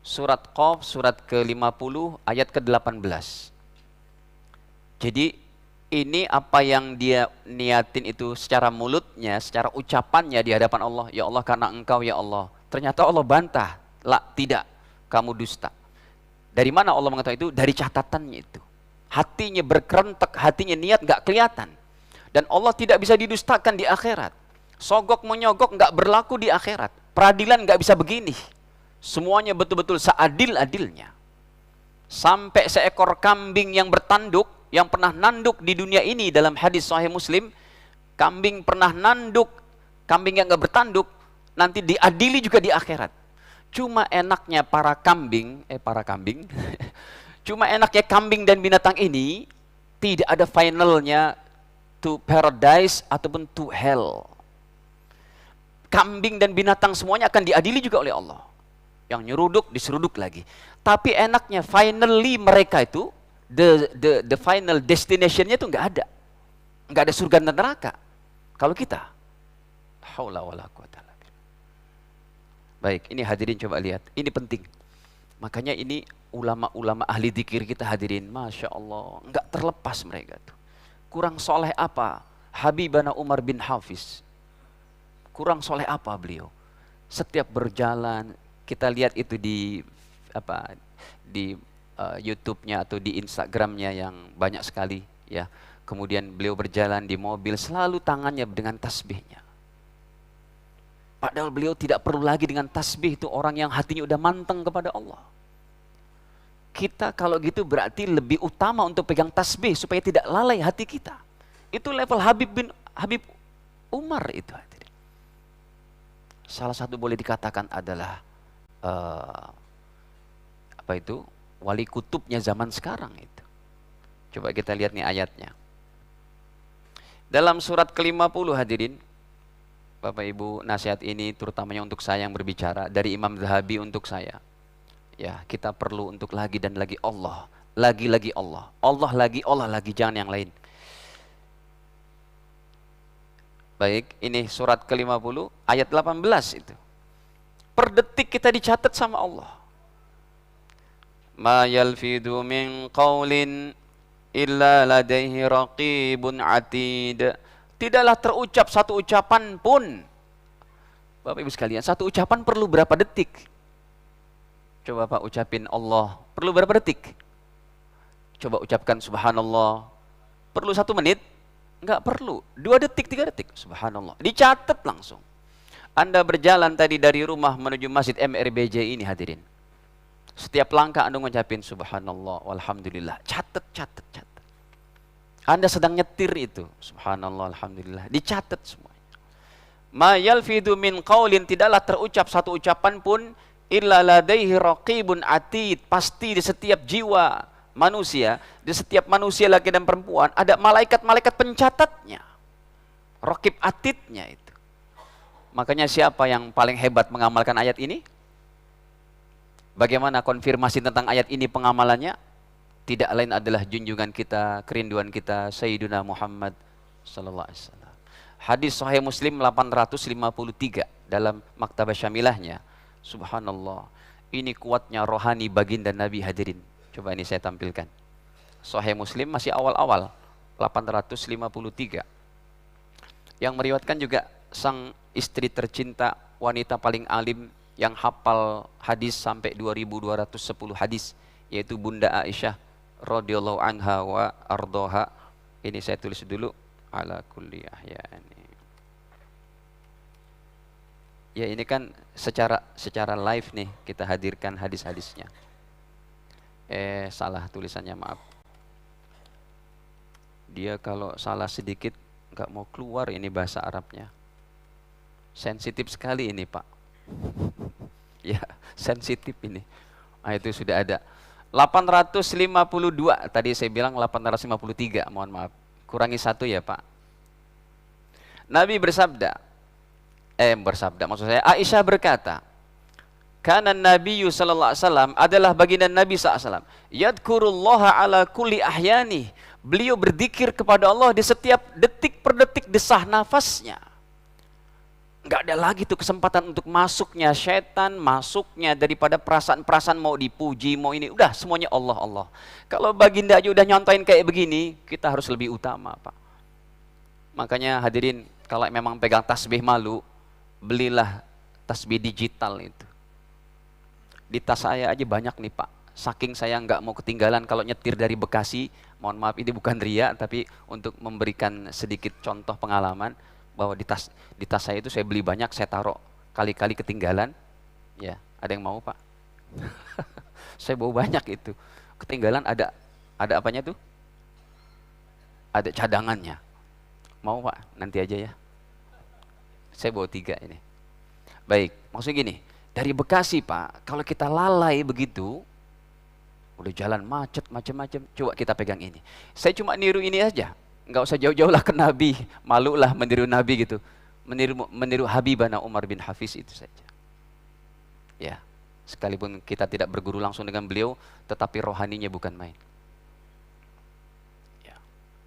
A: surat Qaf, surat ke-50, ayat ke-18. Jadi ini apa yang dia niatin itu secara mulutnya, secara ucapannya di hadapan Allah, ya Allah karena engkau ya Allah. Ternyata Allah bantah, lah tidak, kamu dusta. Dari mana Allah mengetahui itu? Dari catatannya itu. Hatinya berkerentek, hatinya niat nggak kelihatan. Dan Allah tidak bisa didustakan di akhirat. Sogok menyogok nggak berlaku di akhirat. Peradilan nggak bisa begini. Semuanya betul-betul seadil-adilnya. Sampai seekor kambing yang bertanduk, yang pernah nanduk di dunia ini dalam hadis Sahih Muslim, kambing pernah nanduk, kambing yang nggak bertanduk, nanti diadili juga di akhirat. Cuma enaknya cuma enaknya kambing dan binatang ini Tidak ada finalnya to paradise ataupun to hell. Kambing dan binatang semuanya akan diadili juga oleh Allah. Yang nyeruduk diseruduk lagi. Tapi enaknya finally mereka itu the final destination-nya itu nggak ada. Nggak ada surga dan neraka. Kalau kita, haula wala quwata illa billah. Baik, ini hadirin coba lihat. Ini penting. Makanya ini ulama-ulama ahli dzikir kita hadirin, masya Allah, nggak terlepas mereka tuh. Kurang soleh apa? Habibana Umar bin Hafiz. Kurang soleh apa beliau? Setiap berjalan, kita lihat itu di YouTube-nya atau di Instagram-nya yang banyak sekali ya. Kemudian beliau berjalan di mobil selalu tangannya dengan tasbihnya. Padahal beliau tidak perlu lagi dengan tasbih, itu orang yang hatinya udah manteng kepada Allah. Kita kalau gitu berarti lebih utama untuk pegang tasbih supaya tidak lalai hati kita. Itu level Habib Umar itu. Salah satu boleh dikatakan adalah wali kutubnya zaman sekarang itu. Coba kita lihat nih ayatnya. Dalam surat ke-50 hadirin, Bapak Ibu, nasihat ini terutamanya untuk saya yang berbicara, dari Imam Zahabi untuk saya. Ya, kita perlu untuk lagi dan lagi Allah. Lagi-lagi Allah. Allah lagi, jangan yang lain. Baik, ini surat ke-50 ayat 18 itu. Per detik kita dicatat sama Allah. Ma yalfidu min qaulin illa ladaihi raqibun atid. Tidaklah terucap satu ucapan pun. Bapak Ibu sekalian, satu ucapan perlu berapa detik? Coba Pak ucapin Allah, perlu berapa detik? Coba ucapkan subhanallah, perlu 1 menit? Enggak perlu, 2 detik, 3 detik. Subhanallah, dicatat langsung. Anda berjalan tadi dari rumah menuju masjid MRBJ ini hadirin. Setiap langkah Anda ngucapin subhanallah, walhamdulillah. Catat. Anda sedang nyetir itu, subhanallah, alhamdulillah. Dicatat semuanya. Ma yalfidu min qaulin, tidaklah terucap satu ucapan pun, illa ladaihi raqibun atid. Pasti di setiap jiwa manusia, di setiap manusia laki dan perempuan ada malaikat-malaikat pencatatnya, raqib atidnya itu. Makanya siapa yang paling hebat mengamalkan ayat ini? Bagaimana konfirmasi tentang ayat ini pengamalannya? Tidak lain adalah junjungan kita, kerinduan kita, Sayyiduna Muhammad sallallahu alaihi wasallam. Hadis Sahih Muslim 853 dalam Maktabah Syamilahnya. Subhanallah, ini kuatnya rohani baginda Nabi hadirin. Coba ini saya tampilkan. Sahih Muslim masih awal-awal 853. Yang meriwayatkan juga sang istri tercinta, wanita paling alim yang hafal hadis sampai 2210 hadis, yaitu Bunda Aisyah radhiyallahu anha wa ardhaha. Ini saya tulis dulu, ala kulli ahyani. Ya ini kan secara live nih kita hadirkan hadis-hadisnya. Salah tulisannya, maaf. Dia kalau salah sedikit nggak mau keluar ini bahasa Arabnya. Sensitif sekali ini Pak. Ya, sensitif ini. Nah, itu sudah ada. 852, tadi saya bilang 853, mohon maaf. Kurangi 1 ya Pak. Nabi bersabda, maksud saya Aisyah berkata, karena Nabi sallallahu alaihi wasallam adalah baginda Nabi sallallahu alaihi wasallam, yadkurullaha ala kulli ahyani. Beliau berzikir kepada Allah di setiap detik per detik desah nafasnya. Enggak ada lagi tuh kesempatan untuk masuknya setan, masuknya daripada perasaan-perasaan mau dipuji, mau ini, udah semuanya Allah Allah. Kalau baginda aja udah nyontoin kayak begini, kita harus lebih utama, Pak. Makanya hadirin, kalau memang pegang tasbih malu, belilah tasbih digital itu. Di tas saya aja banyak nih Pak. Saking saya nggak mau ketinggalan kalau nyetir dari Bekasi, mohon maaf ini bukan ria, tapi untuk memberikan sedikit contoh pengalaman, bahwa di tas saya itu saya beli banyak, saya taruh kali-kali ketinggalan. Ya, ada yang mau Pak? Saya bawa banyak itu. Ketinggalan ada apanya tuh? Ada cadangannya. Mau Pak? Nanti aja ya. Saya bawa 3 ini. Baik, maksudnya gini, dari Bekasi Pak, kalau kita lalai begitu, Udah jalan macet macam-macam, coba kita pegang ini. Saya cuma niru ini aja, nggak usah jauh-jauh lah ke Nabi, malu lah meniru Nabi gitu. Meniru Habibana Umar bin Hafiz itu saja. Ya, sekalipun kita tidak berguru langsung dengan beliau, tetapi rohaninya bukan main. Ya.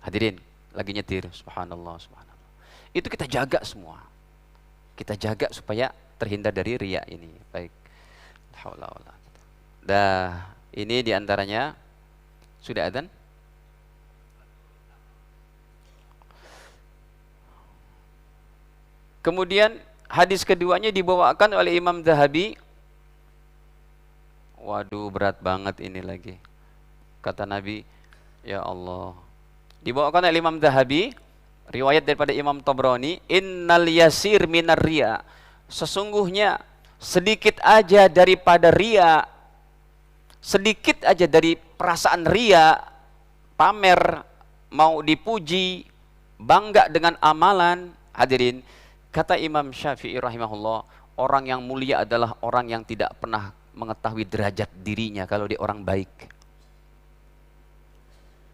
A: Hadirin, lagi nyetir, subhanallah, subhanallah. Itu kita jaga semua. Kita jaga supaya terhindar dari riya ini. Baik. Dah, ini diantaranya sudah adzan. Kemudian hadis keduanya dibawakan oleh Imam Zahabi. Waduh, berat banget ini lagi. Kata Nabi, ya Allah. Dibawakan oleh Imam Zahabi, riwayat daripada Imam Tabrani, innal yasir minar riya. Sesungguhnya sedikit aja daripada riya, sedikit aja dari perasaan riya, pamer, mau dipuji, bangga dengan amalan. Hadirin, kata Imam Syafi'i rahimahullah, orang yang mulia adalah orang yang tidak pernah mengetahui derajat dirinya kalau dia orang baik.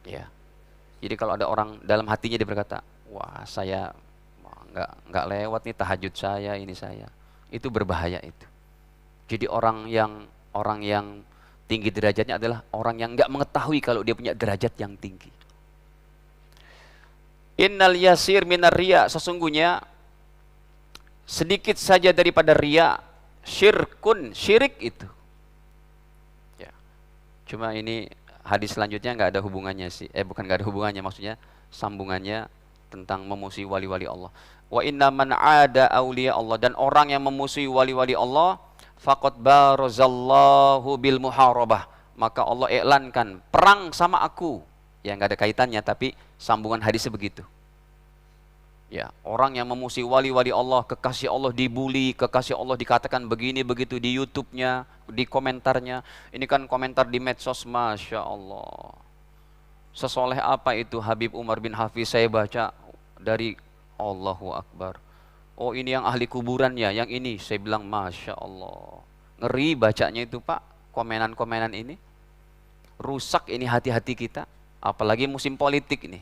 A: Ya. Jadi kalau ada orang dalam hatinya dia berkata, wah saya nggak lewat nih tahajud saya, ini saya. Itu berbahaya itu. Jadi orang yang tinggi derajatnya adalah orang yang nggak mengetahui kalau dia punya derajat yang tinggi. Innal yasir minar riya, sesungguhnya sedikit saja daripada riya, syirkun, syirik itu. Ya. Cuma ini hadis selanjutnya nggak ada hubungannya sih. Bukan nggak ada hubungannya, maksudnya sambungannya tentang memusuhi wali-wali Allah. Wa inna man ada auliya Allah, dan orang yang memusuhi wali-wali Allah, faqad barazallahu bil muharabah, maka Allah iklankan perang sama aku. Ya nggak ada kaitannya, tapi sambungan hadisnya begitu. Ya, orang yang memusuhi wali-wali Allah, kekasih Allah dibully, kekasih Allah dikatakan begini begitu di YouTube-nya, di komentarnya. Ini kan komentar di medsos, masya Allah. Sesoleh apa itu Habib Umar bin Hafiz, saya baca dari Allahu Akbar. Oh ini yang ahli kuburannya, yang ini. Saya bilang masya Allah. Ngeri bacanya itu Pak, komenan-komenan ini. Rusak ini hati-hati kita. Apalagi musim politik ini.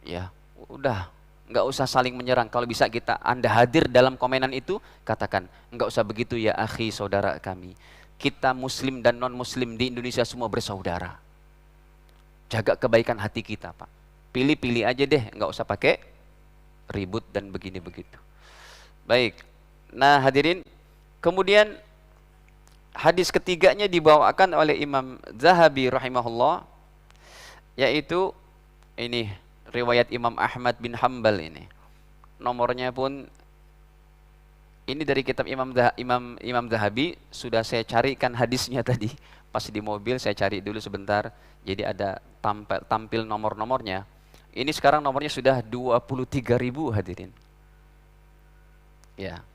A: Ya, udah. Nggak usah saling menyerang. Kalau bisa Anda hadir dalam komenan itu, katakan, nggak usah begitu ya akhi, saudara kami. Kita muslim dan non muslim di Indonesia semua bersaudara. Jaga kebaikan hati kita Pak. Pilih-pilih aja deh, nggak usah pakai ribut dan begini begitu. Baik. Nah hadirin, kemudian hadis ketiganya dibawakan oleh Imam Zahabi rahimahullah, yaitu ini riwayat Imam Ahmad bin Hanbal ini. Nomornya pun ini dari kitab Imam Zahabi, sudah saya carikan hadisnya tadi. Pas di mobil saya cari dulu sebentar. Jadi ada tampil nomor-nomornya. Ini sekarang nomornya sudah 23.000 hadirin. Ya.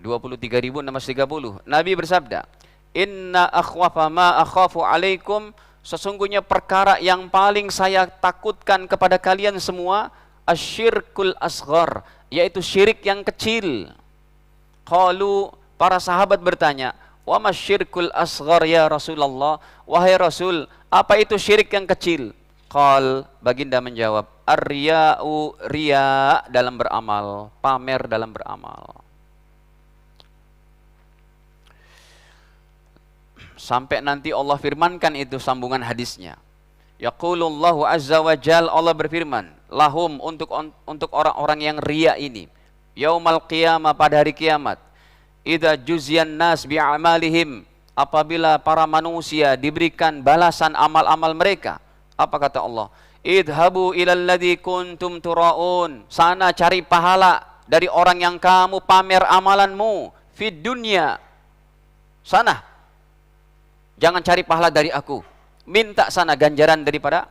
A: 23.630. Nabi bersabda, "Inna akhwafa ma akhafu alaikum", sesungguhnya perkara yang paling saya takutkan kepada kalian semua, asyirkul asghar, yaitu syirik yang kecil. Qalu, para sahabat bertanya, wa masyirkul asghar ya Rasulullah, wahai Rasul, apa itu syirik yang kecil? Qal, baginda menjawab, ar-riya'u, riya dalam beramal, pamer dalam beramal. Sampai nanti Allah firmankan itu sambungan hadisnya. Yaqulullahu azza wa jal, Allah berfirman, lahum, untuk orang-orang yang riya ini, yaumal qiyamah, pada hari kiamat, idza juziyan nas bi'amalihim, apabila para manusia diberikan balasan amal-amal mereka, apa kata Allah? Idhabu ilal ladzi kuntum turaun, sana cari pahala dari orang yang kamu pamer amalanmu fid dunya. Sana, jangan cari pahala dari aku, minta sana ganjaran daripada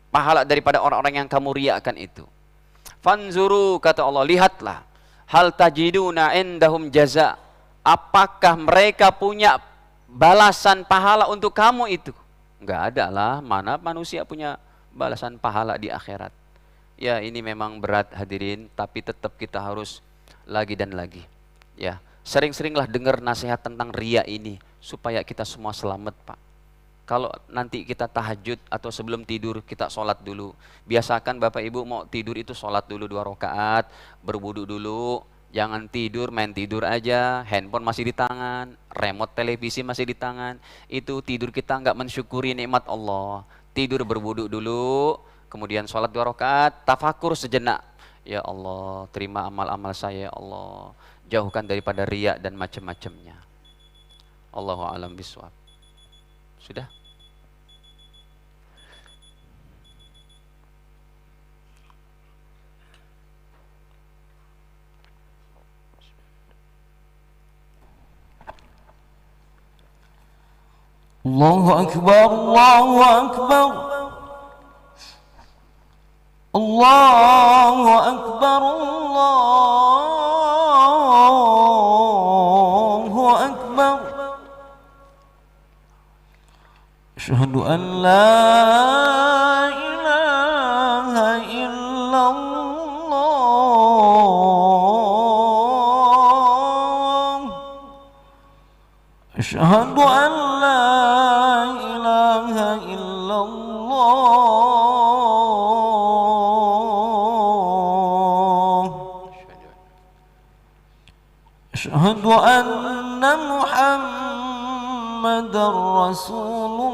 A: pahala daripada orang-orang yang kamu riakan itu. Fanzuru, kata Allah, lihatlah, hal tajiduna indahum jaza, apakah mereka punya balasan pahala untuk kamu itu? Enggak ada lah, mana manusia punya balasan pahala di akhirat. Ya ini memang berat hadirin, tapi tetap kita harus lagi dan lagi. Ya, sering-seringlah dengar nasihat tentang riya ini, supaya kita semua selamat, Pak. Kalau nanti kita tahajud atau sebelum tidur kita sholat dulu. Biasakan Bapak Ibu mau tidur itu sholat dulu 2 rakaat, berwudu dulu. Jangan tidur, main tidur aja, handphone masih di tangan, remote televisi masih di tangan. Itu tidur kita nggak mensyukuri nikmat Allah. Tidur berwudu dulu, kemudian sholat 2 rakaat, tafakur sejenak. Ya Allah, terima amal-amal saya ya Allah. Jauhkan daripada riya dan macam-macamnya. Allahu a'lam bishawab. Sudah?
B: Allahu Akbar, Allahu Akbar, Allahu Akbar, Allahu Akbar. Asyhadu an la ilaha illallah. Asyhadu an la ilaha illallah. Asyhadu anna Muhammadar Rasulullah.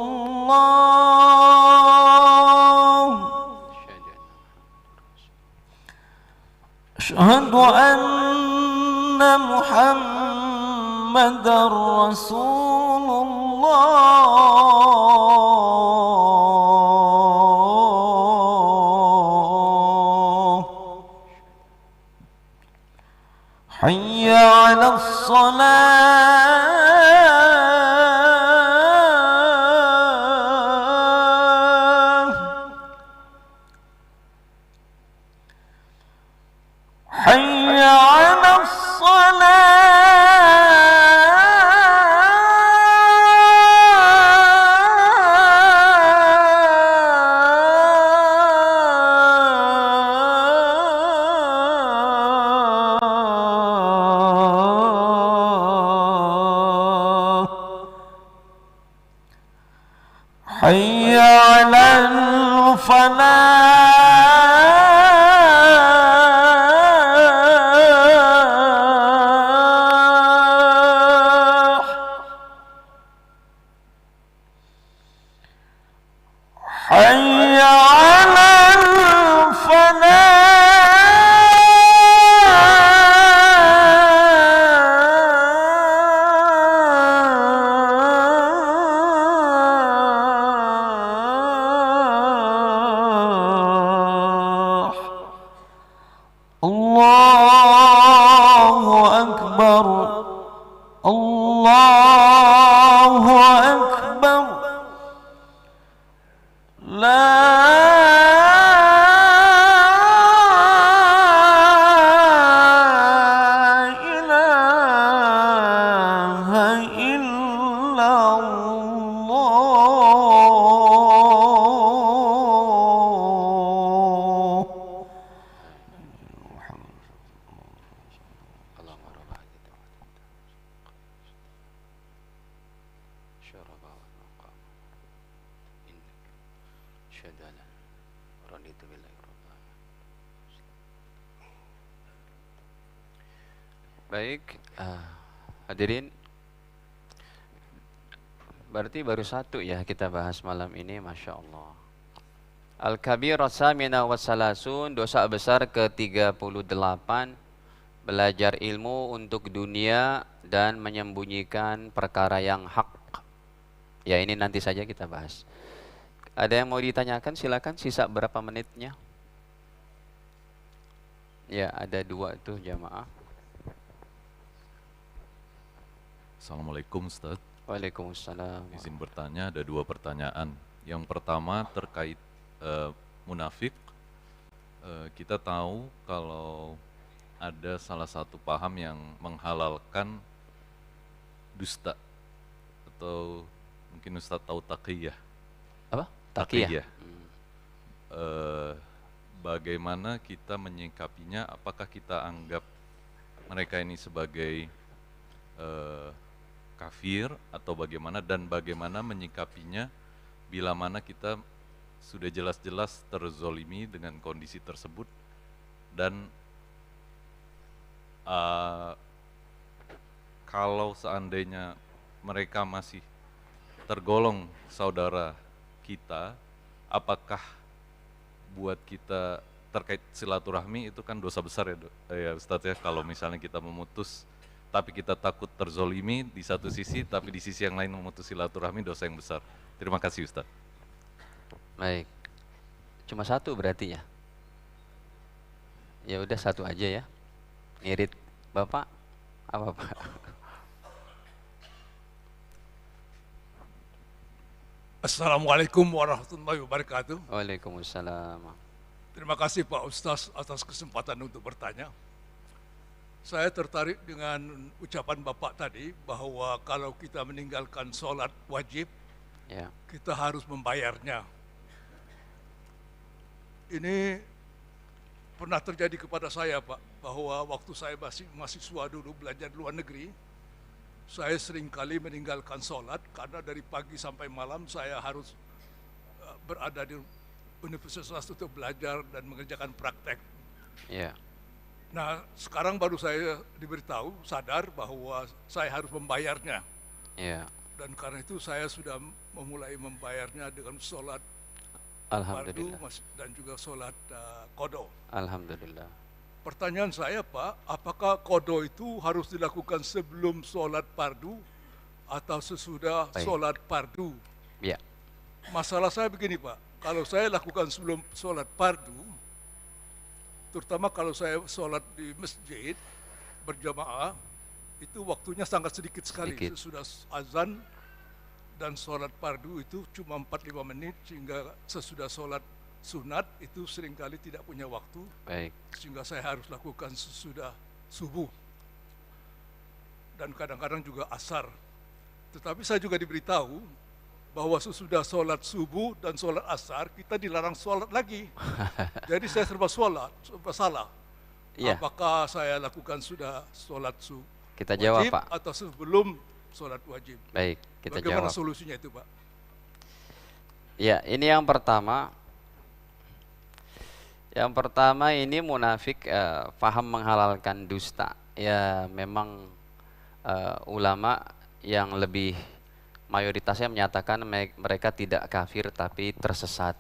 B: Asyhadu anna Muhammadar Rasulullah. Hayya 'alas salah. حي على الصلاة حي على الفلاح حي على الفلاح. الله أكبر، الله أكبر، لا إله إلا الله.
A: Baik, hadirin, berarti baru satu ya kita bahas malam ini, Masya Allah. Al-Kabirah Samina Wassalasun, dosa besar ke-38, belajar ilmu untuk dunia dan menyembunyikan perkara yang hak. Ya, ini nanti saja kita bahas. Ada yang mau ditanyakan? Silakan, sisa berapa menitnya? Ya, ada 2 tuh jamaah.
C: Assalamualaikum Ustaz.
A: Waalaikumsalam.
C: Izin bertanya, ada 2 pertanyaan. Yang pertama terkait munafik. Kita tahu kalau ada salah satu paham yang menghalalkan dusta, atau mungkin Ustaz tahu taqiyah.
A: Apa? Taqiyah.
C: Bagaimana kita menyikapinya? Apakah kita anggap mereka ini sebagai kafir atau bagaimana, dan bagaimana menyikapinya bila mana kita sudah jelas-jelas terzolimi dengan kondisi tersebut, dan kalau seandainya mereka masih tergolong saudara kita, apakah buat kita terkait silaturahmi itu kan dosa besar ya, ya Ustadz ya, kalau misalnya kita memutus tapi kita takut terzolimi di satu sisi, tapi di sisi yang lain memutus silaturahmi, dosa yang besar. Terima kasih Ustadz.
A: Baik. Cuma satu berarti ya. Ya udah satu aja ya. Ngirit Bapak apa Pak?
D: Assalamualaikum warahmatullahi wabarakatuh.
A: Waalaikumsalam.
D: Terima kasih Pak Ustaz atas kesempatan untuk bertanya. Saya tertarik dengan ucapan Bapak tadi bahwa kalau kita meninggalkan sholat wajib,
A: Ya.
D: kita harus membayarnya. Ini pernah terjadi kepada saya Pak, bahwa waktu saya masih mahasiswa dulu belajar di luar negeri, saya seringkali meninggalkan sholat karena dari pagi sampai malam saya harus berada di universitas untuk belajar dan mengerjakan praktek.
A: Ya.
D: Nah, sekarang baru saya diberitahu, sadar bahwa saya harus membayarnya.
A: Ya.
D: Dan karena itu saya sudah memulai membayarnya dengan sholat fardu
A: Alhamdulillah.
D: dan juga sholat qadha.
A: Alhamdulillah.
D: Pertanyaan saya Pak, apakah qadha itu harus dilakukan sebelum sholat fardu atau sesudah
A: Baik.
D: sholat fardu?
A: Ya.
D: Masalah saya begini Pak, kalau saya lakukan sebelum sholat fardu, terutama kalau saya sholat di masjid berjamaah, itu waktunya sangat sedikit sekali.
A: Sedikit.
D: Sesudah azan dan sholat fardu itu cuma 4-5 menit, sehingga sesudah sholat sunat itu seringkali tidak punya waktu,
A: Baik.
D: sehingga saya harus lakukan sesudah subuh dan kadang-kadang juga asar. Tetapi saya juga diberitahu bahwa sesudah sholat subuh dan sholat asar kita dilarang sholat lagi. Jadi saya serba salah.
A: Iya.
D: Apakah saya lakukan sudah sholat
A: Kita jawab
D: wajib
A: Pak.
D: atau sebelum sholat wajib?
A: Baik, kita
D: Bagaimana
A: jawab.
D: solusinya itu Pak?
A: Ya, ini yang pertama. Yang pertama ini munafik paham menghalalkan dusta. Ya, memang ulama yang lebih mayoritasnya menyatakan mereka tidak kafir tapi tersesat.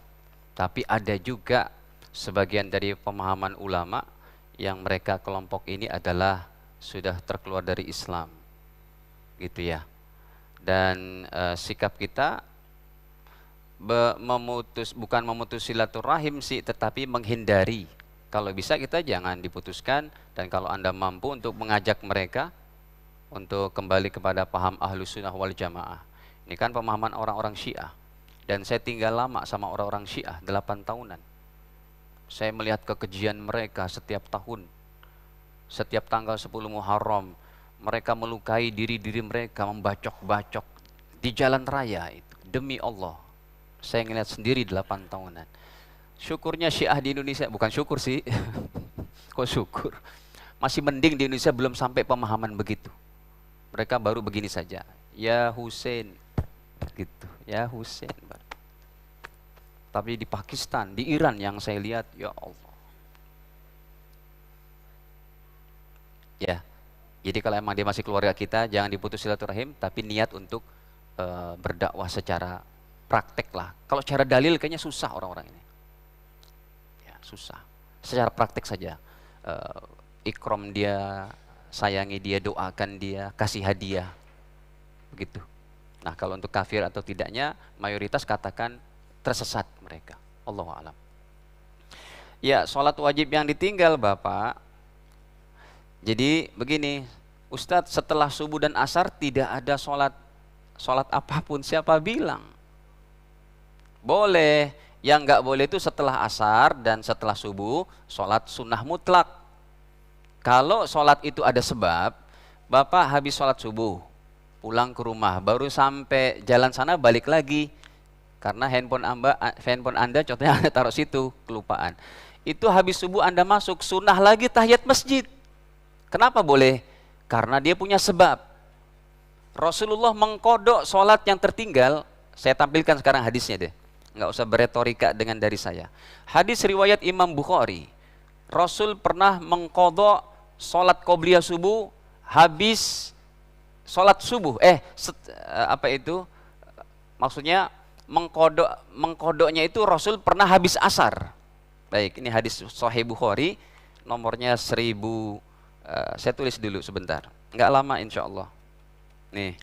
A: Tapi ada juga sebagian dari pemahaman ulama yang mereka kelompok ini adalah sudah terkeluar dari Islam. Gitu ya. Dan sikap kita bukan memutus silaturahim sih, tetapi menghindari. Kalau bisa kita jangan diputuskan, dan kalau Anda mampu untuk mengajak mereka untuk kembali kepada paham Ahlus Sunnah wal Jamaah. Ini kan pemahaman orang-orang Syiah. Dan saya tinggal lama sama orang-orang Syiah, 8 tahunan. Saya melihat kekejian mereka setiap tahun. Setiap tanggal 10 Muharram, mereka melukai diri-diri mereka, membacok-bacok di jalan raya itu. Demi Allah, saya ngeliat sendiri 8 tahunan. Syukurnya Syiah di Indonesia, bukan syukur sih, kok syukur. Masih mending di Indonesia belum sampai pemahaman begitu. Mereka baru begini saja, ya Hussein, gitu, ya Hussein. Tapi di Pakistan, di Iran yang saya lihat, ya Allah. Ya, jadi kalau emang dia masih keluarga kita, jangan diputus silaturahim, tapi niat untuk berdakwah secara praktek lah. Kalau cara dalil kayaknya susah orang-orang ini. Ya, susah. Secara praktek saja. Ikram dia, sayangi dia, doakan dia, kasih hadiah. Begitu. Nah, kalau untuk kafir atau tidaknya, mayoritas katakan tersesat mereka. Allahu a'lam. Ya, sholat wajib yang ditinggal Bapak. Jadi begini, Ustadz, setelah subuh dan asar tidak ada sholat apapun, siapa bilang? Boleh, yang nggak boleh itu setelah asar dan setelah subuh, sholat sunnah mutlak. Kalau sholat itu ada sebab, Bapak habis sholat subuh, pulang ke rumah, baru sampai jalan sana balik lagi, karena handphone Anda contohnya Anda taruh situ, kelupaan. Itu habis subuh Anda masuk, sunnah lagi tahiyat masjid. Kenapa boleh? Karena dia punya sebab. Rasulullah mengkodok sholat yang tertinggal. Saya tampilkan sekarang hadisnya deh, nggak usah beretorika dengan dari saya. Hadis riwayat Imam Bukhari, Rasul pernah mengkodok sholat qobliyah subuh habis sholat subuh. Maksudnya mengkodoknya itu Rasul pernah habis asar. Baik, ini hadis Sahih Bukhari, nomornya 1000. Saya tulis dulu sebentar, nggak lama insya Allah. Nih,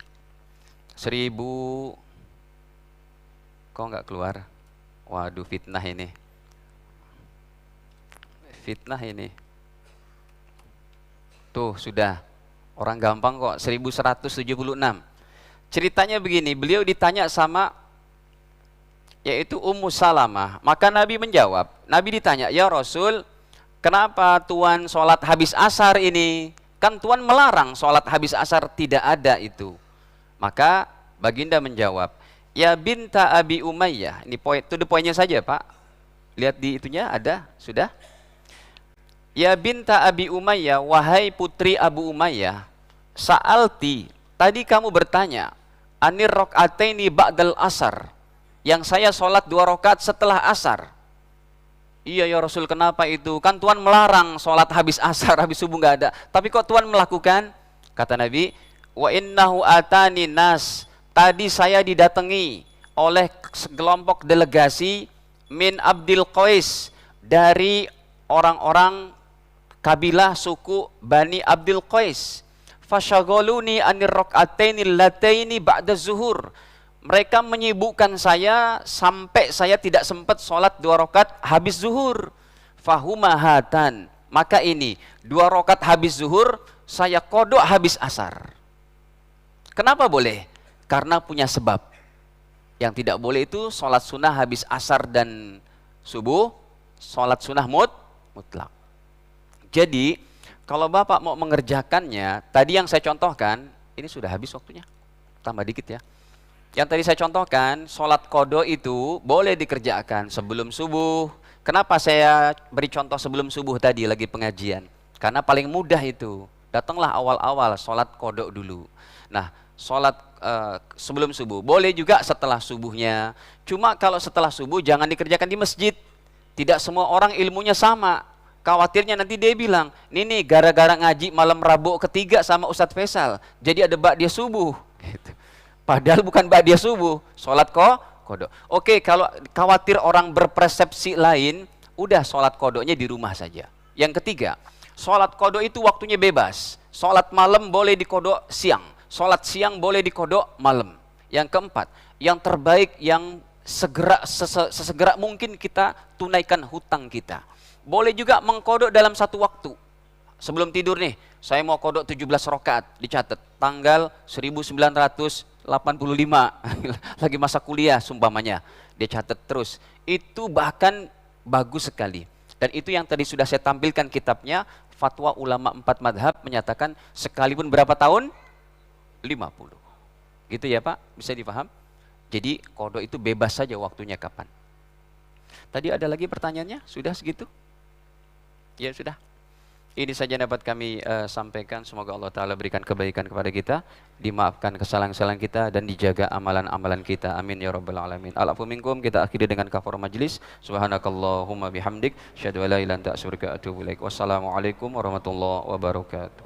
A: 1000. Kok nggak keluar? Waduh, fitnah ini. Fitnah ini. Tuh, sudah. Orang gampang kok, 1176. Ceritanya begini, beliau ditanya sama yaitu Ummu Salamah. Maka Nabi menjawab, Nabi ditanya, "Ya Rasul, kenapa Tuhan sholat habis asar ini? Kan Tuhan melarang sholat habis asar, tidak ada itu." Maka baginda menjawab, "Ya binta Abi Umayyah." Ini poinnya saja Pak. Lihat di itunya ada, sudah. "Ya binta Abi Umayyah, wahai putri Abu Umayyah, sa'alti, tadi kamu bertanya, anir rok'ataini ba'dal asar, yang saya sholat 2 rakaat setelah asar." "Iya ya Rasul, kenapa itu? Kan Tuhan melarang sholat habis asar, habis subuh nggak ada. Tapi kok Tuhan melakukan?" Kata Nabi, "Wa innahu atani nas." Tadi saya didatangi oleh sekelompok delegasi min Abdil Qais, dari orang-orang kabilah suku Bani Abdil Qais. Fasyaghaluni anir rak'ataini allataini ba'da zuhur. Mereka menyibukkan saya sampai saya tidak sempat sholat 2 rakaat habis zuhur. Fahumahatan. Maka ini 2 rakaat habis zuhur saya kodok habis asar. Kenapa boleh? Karena punya sebab. Yang tidak boleh itu sholat sunnah habis asar dan subuh, sholat sunnah mutlak. Jadi kalau Bapak mau mengerjakannya, tadi yang saya contohkan, ini sudah habis waktunya, tambah dikit ya. Yang tadi saya contohkan, sholat qadha itu boleh dikerjakan sebelum subuh. Kenapa saya beri contoh sebelum subuh tadi lagi pengajian? Karena paling mudah itu. Datanglah awal-awal sholat qadha dulu. Nah, sholat sebelum subuh, boleh juga setelah subuhnya. Cuma kalau setelah subuh jangan dikerjakan di masjid. Tidak semua orang ilmunya sama. Khawatirnya nanti dia bilang, ini gara-gara ngaji malam Rabu ketiga sama Ustadz Faisal, jadi ada ba'diyah subuh. Gitu. Padahal bukan ba'diyah subuh, sholat qadha. Oke, kalau khawatir orang berpersepsi lain, udah sholat qadhanya di rumah saja. Yang ketiga, sholat qadha itu waktunya bebas. Sholat malam boleh diqadha siang. Sholat siang boleh diqadha malam. Yang keempat, yang terbaik yang sesegera mungkin kita tunaikan hutang kita. Boleh juga mengqadha dalam satu waktu. Sebelum tidur nih, saya mau qadha 17 rakaat, dicatat tanggal 1985. Lagi masa kuliah sumpamanya, dia catat terus. Itu bahkan bagus sekali. Dan itu yang tadi sudah saya tampilkan kitabnya, Fatwa Ulama 4 Madhab menyatakan sekalipun berapa tahun? 50. Gitu ya Pak, bisa dipaham? Jadi qadha itu bebas saja waktunya kapan. Tadi ada lagi pertanyaannya? Sudah segitu? Ya sudah. Ini saja dapat kami sampaikan. Semoga Allah Ta'ala berikan kebaikan kepada kita, dimaafkan kesalahan-kesalahan kita, dan dijaga amalan-amalan kita. Amin ya rabbal alamin. Al-afu minkum. Kita akhiri dengan kafarah majlis. Subhanakallahumma bihamdik, asyhadu an la ilaha illa anta astaghfiruka wa atubu ilaik. Wassalamualaikum warahmatullahi wabarakatuh.